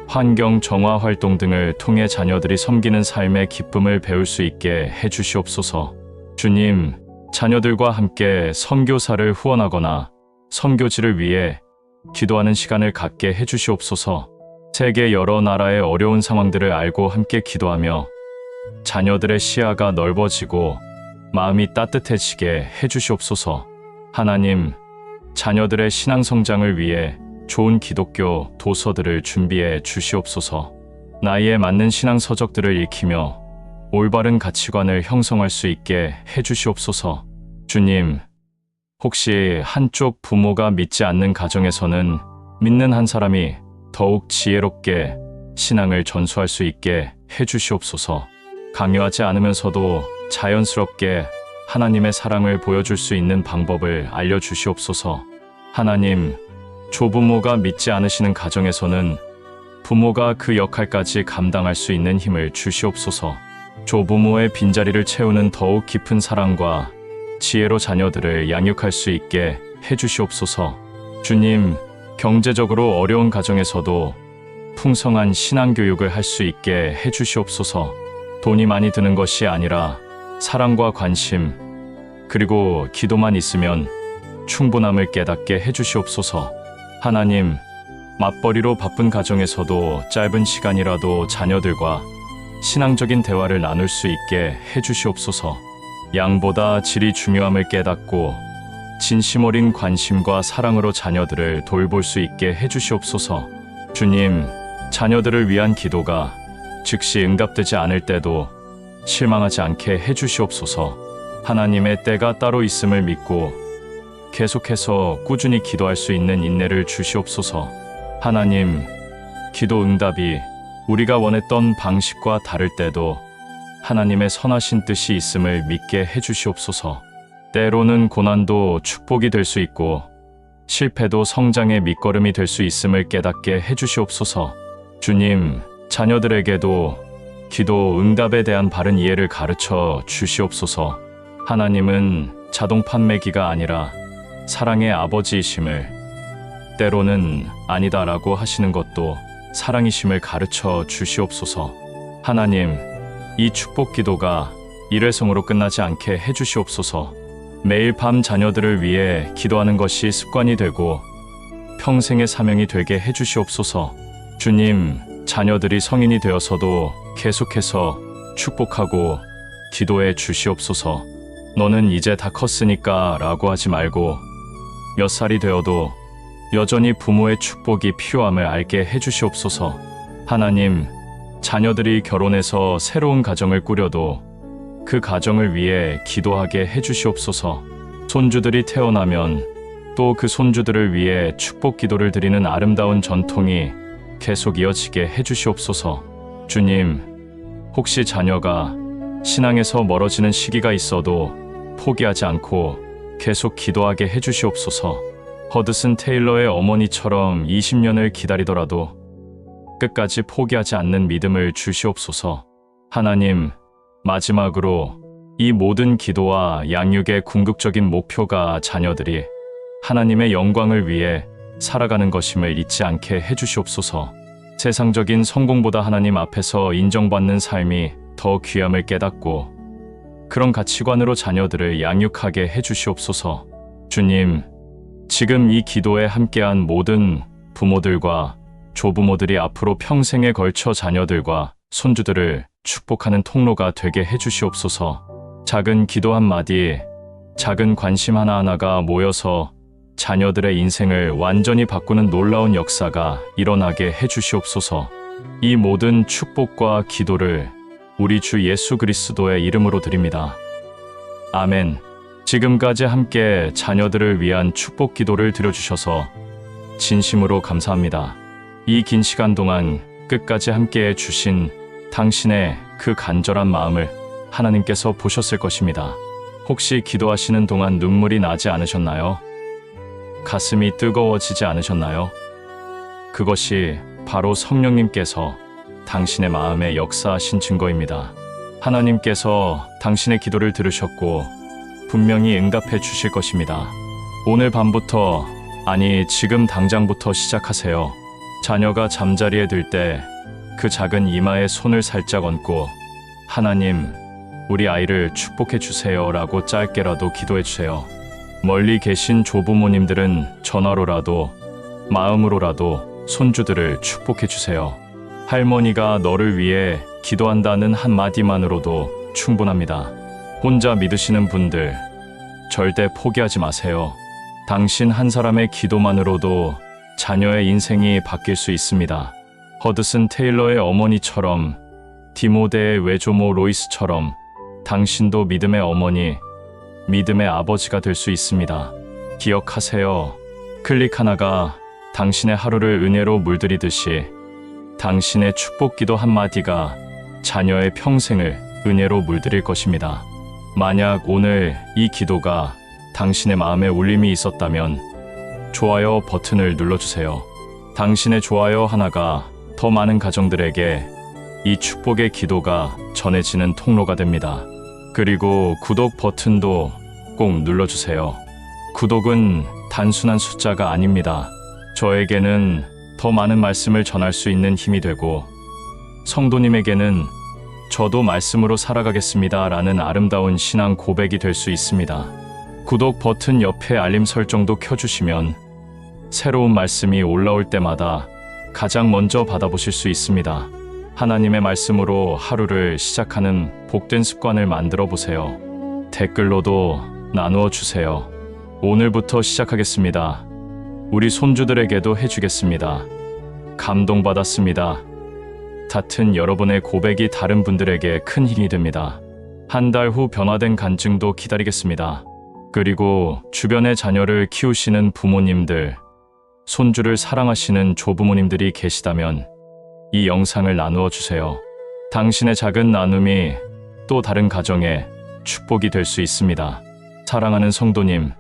환경 정화 활동 등을 통해 자녀들이 섬기는 삶의 기쁨을 배울 수 있게 해주시옵소서. 주님, 자녀들과 함께 선교사를 후원하거나 선교지를 위해 기도하는 시간을 갖게 해주시옵소서. 세계 여러 나라의 어려운 상황들을 알고 함께 기도하며 자녀들의 시야가 넓어지고 마음이 따뜻해지게 해주시옵소서. 하나님, 자녀들의 신앙 성장을 위해 좋은 기독교 도서들을 준비해 주시옵소서. 나이에 맞는 신앙 서적들을 읽히며 올바른 가치관을 형성할 수 있게 해주시옵소서. 주님, 혹시 한쪽 부모가 믿지 않는 가정에서는 믿는 한 사람이 더욱 지혜롭게 신앙을 전수할 수 있게 해주시옵소서. 강요하지 않으면서도 자연스럽게 하나님의 사랑을 보여줄 수 있는 방법을 알려주시옵소서. 하나님, 조부모가 믿지 않으시는 가정에서는 부모가 그 역할까지 감당할 수 있는 힘을 주시옵소서. 조부모의 빈자리를 채우는 더욱 깊은 사랑과 지혜로 자녀들을 양육할 수 있게 해주시옵소서. 주님, 경제적으로 어려운 가정에서도 풍성한 신앙교육을 할 수 있게 해주시옵소서. 돈이 많이 드는 것이 아니라 사랑과 관심, 그리고 기도만 있으면 충분함을 깨닫게 해주시옵소서. 하나님, 맞벌이로 바쁜 가정에서도 짧은 시간이라도 자녀들과 신앙적인 대화를 나눌 수 있게 해주시옵소서. 양보다 질이 중요함을 깨닫고 진심 어린 관심과 사랑으로 자녀들을 돌볼 수 있게 해주시옵소서. 주님, 자녀들을 위한 기도가 즉시 응답되지 않을 때도 실망하지 않게 해주시옵소서. 하나님의 때가 따로 있음을 믿고 계속해서 꾸준히 기도할 수 있는 인내를 주시옵소서. 하나님, 기도 응답이 우리가 원했던 방식과 다를 때도 하나님의 선하신 뜻이 있음을 믿게 해주시옵소서. 때로는 고난도 축복이 될 수 있고 실패도 성장의 밑거름이 될 수 있음을 깨닫게 해주시옵소서. 주님, 자녀들에게도 기도 응답에 대한 바른 이해를 가르쳐 주시옵소서. 하나님은 자동 판매기가 아니라 사랑의 아버지이심을, 때로는 아니다라고 하시는 것도 사랑이심을 가르쳐 주시옵소서. 하나님, 이 축복 기도가 일회성으로 끝나지 않게 해주시옵소서. 매일 밤 자녀들을 위해 기도하는 것이 습관이 되고 평생의 사명이 되게 해주시옵소서. 주님, 자녀들이 성인이 되어서도 계속해서 축복하고 기도해 주시옵소서. 너는 이제 다 컸으니까 라고 하지 말고 몇 살이 되어도 여전히 부모의 축복이 필요함을 알게 해주시옵소서. 하나님, 자녀들이 결혼해서 새로운 가정을 꾸려도 그 가정을 위해 기도하게 해주시옵소서. 손주들이 태어나면 또 그 손주들을 위해 축복 기도를 드리는 아름다운 전통이 계속 이어지게 해주시옵소서. 주님, 혹시 자녀가 신앙에서 멀어지는 시기가 있어도 포기하지 않고 계속 기도하게 해주시옵소서. 허드슨 테일러의 어머니처럼 20년을 기다리더라도 끝까지 포기하지 않는 믿음을 주시옵소서. 하나님, 마지막으로 이 모든 기도와 양육의 궁극적인 목표가 자녀들이 하나님의 영광을 위해 살아가는 것임을 잊지 않게 해주시옵소서. 세상적인 성공보다 하나님 앞에서 인정받는 삶이 더 귀함을 깨닫고 그런 가치관으로 자녀들을 양육하게 해주시옵소서. 주님, 지금 이 기도에 함께한 모든 부모들과 조부모들이 앞으로 평생에 걸쳐 자녀들과 손주들을 축복하는 통로가 되게 해주시옵소서. 작은 기도 한마디, 작은 관심 하나하나가 모여서 자녀들의 인생을 완전히 바꾸는 놀라운 역사가 일어나게 해주시옵소서. 이 모든 축복과 기도를 우리 주 예수 그리스도의 이름으로 드립니다. 아멘. 지금까지 함께 자녀들을 위한 축복 기도를 드려주셔서 진심으로 감사합니다. 이 긴 시간 동안 끝까지 함께해 주신 당신의 그 간절한 마음을 하나님께서 보셨을 것입니다. 혹시 기도하시는 동안 눈물이 나지 않으셨나요? 가슴이 뜨거워지지 않으셨나요? 그것이 바로 성령님께서 당신의 마음에 역사하신 증거입니다. 하나님께서 당신의 기도를 들으셨고 분명히 응답해 주실 것입니다. 오늘 밤부터, 아니 지금 당장부터 시작하세요. 자녀가 잠자리에 들 때 그 작은 이마에 손을 살짝 얹고 하나님, 우리 아이를 축복해 주세요 라고 짧게라도 기도해 주세요. 멀리 계신 조부모님들은 전화로라도 마음으로라도 손주들을 축복해 주세요. 할머니가 너를 위해 기도한다는 한마디만으로도 충분합니다. 혼자 믿으시는 분들, 절대 포기하지 마세요. 당신 한 사람의 기도만으로도 자녀의 인생이 바뀔 수 있습니다. 허드슨 테일러의 어머니처럼, 디모데의 외조모 로이스처럼 당신도 믿음의 어머니, 믿음의 아버지가 될 수 있습니다. 기억하세요. 클릭 하나가 당신의 하루를 은혜로 물들이듯이 당신의 축복 기도 한마디가 자녀의 평생을 은혜로 물들일 것입니다. 만약 오늘 이 기도가 당신의 마음에 울림이 있었다면 좋아요 버튼을 눌러주세요. 당신의 좋아요 하나가 더 많은 가정들에게 이 축복의 기도가 전해지는 통로가 됩니다. 그리고 구독 버튼도 꼭 눌러주세요. 구독은 단순한 숫자가 아닙니다. 저에게는 더 많은 말씀을 전할 수 있는 힘이 되고 성도님에게는 저도 말씀으로 살아가겠습니다 라는 아름다운 신앙 고백이 될 수 있습니다. 구독 버튼 옆에 알림 설정도 켜주시면 새로운 말씀이 올라올 때마다 가장 먼저 받아보실 수 있습니다. 하나님의 말씀으로 하루를 시작하는 복된 습관을 만들어 보세요. 댓글로도 나누어 주세요. 오늘부터 시작하겠습니다. 우리 손주들에게도 해주겠습니다. 감동받았습니다. 같은 여러분의 고백이 다른 분들에게 큰 힘이 됩니다. 한 달 후 변화된 간증도 기다리겠습니다. 그리고 주변의 자녀를 키우시는 부모님들, 손주를 사랑하시는 조부모님들이 계시다면 이 영상을 나누어 주세요. 당신의 작은 나눔이 또 다른 가정에 축복이 될 수 있습니다. 사랑하는 성도님,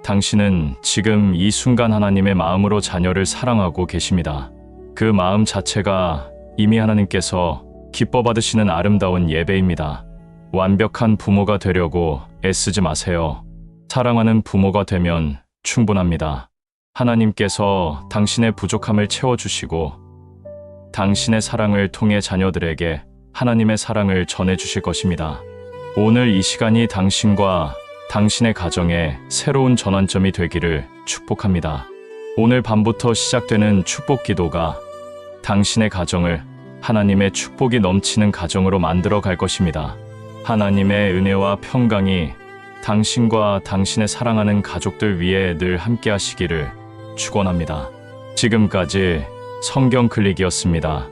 당신은 지금 이 순간 하나님의 마음으로 자녀를 사랑하고 계십니다. 그 마음 자체가 이미 하나님께서 기뻐 받으시는 아름다운 예배입니다. 완벽한 부모가 되려고 애쓰지 마세요. 사랑하는 부모가 되면 충분합니다. 하나님께서 당신의 부족함을 채워주시고 당신의 사랑을 통해 자녀들에게 하나님의 사랑을 전해주실 것입니다. 오늘 이 시간이 당신과 당신의 가정에 새로운 전환점이 되기를 축복합니다. 오늘 밤부터 시작되는 축복 기도가 당신의 가정을 하나님의 축복이 넘치는 가정으로 만들어 갈 것입니다. 하나님의 은혜와 평강이 당신과 당신의 사랑하는 가족들 위에 늘 함께 하시기를 축원합니다. 지금까지 성경 클릭이었습니다.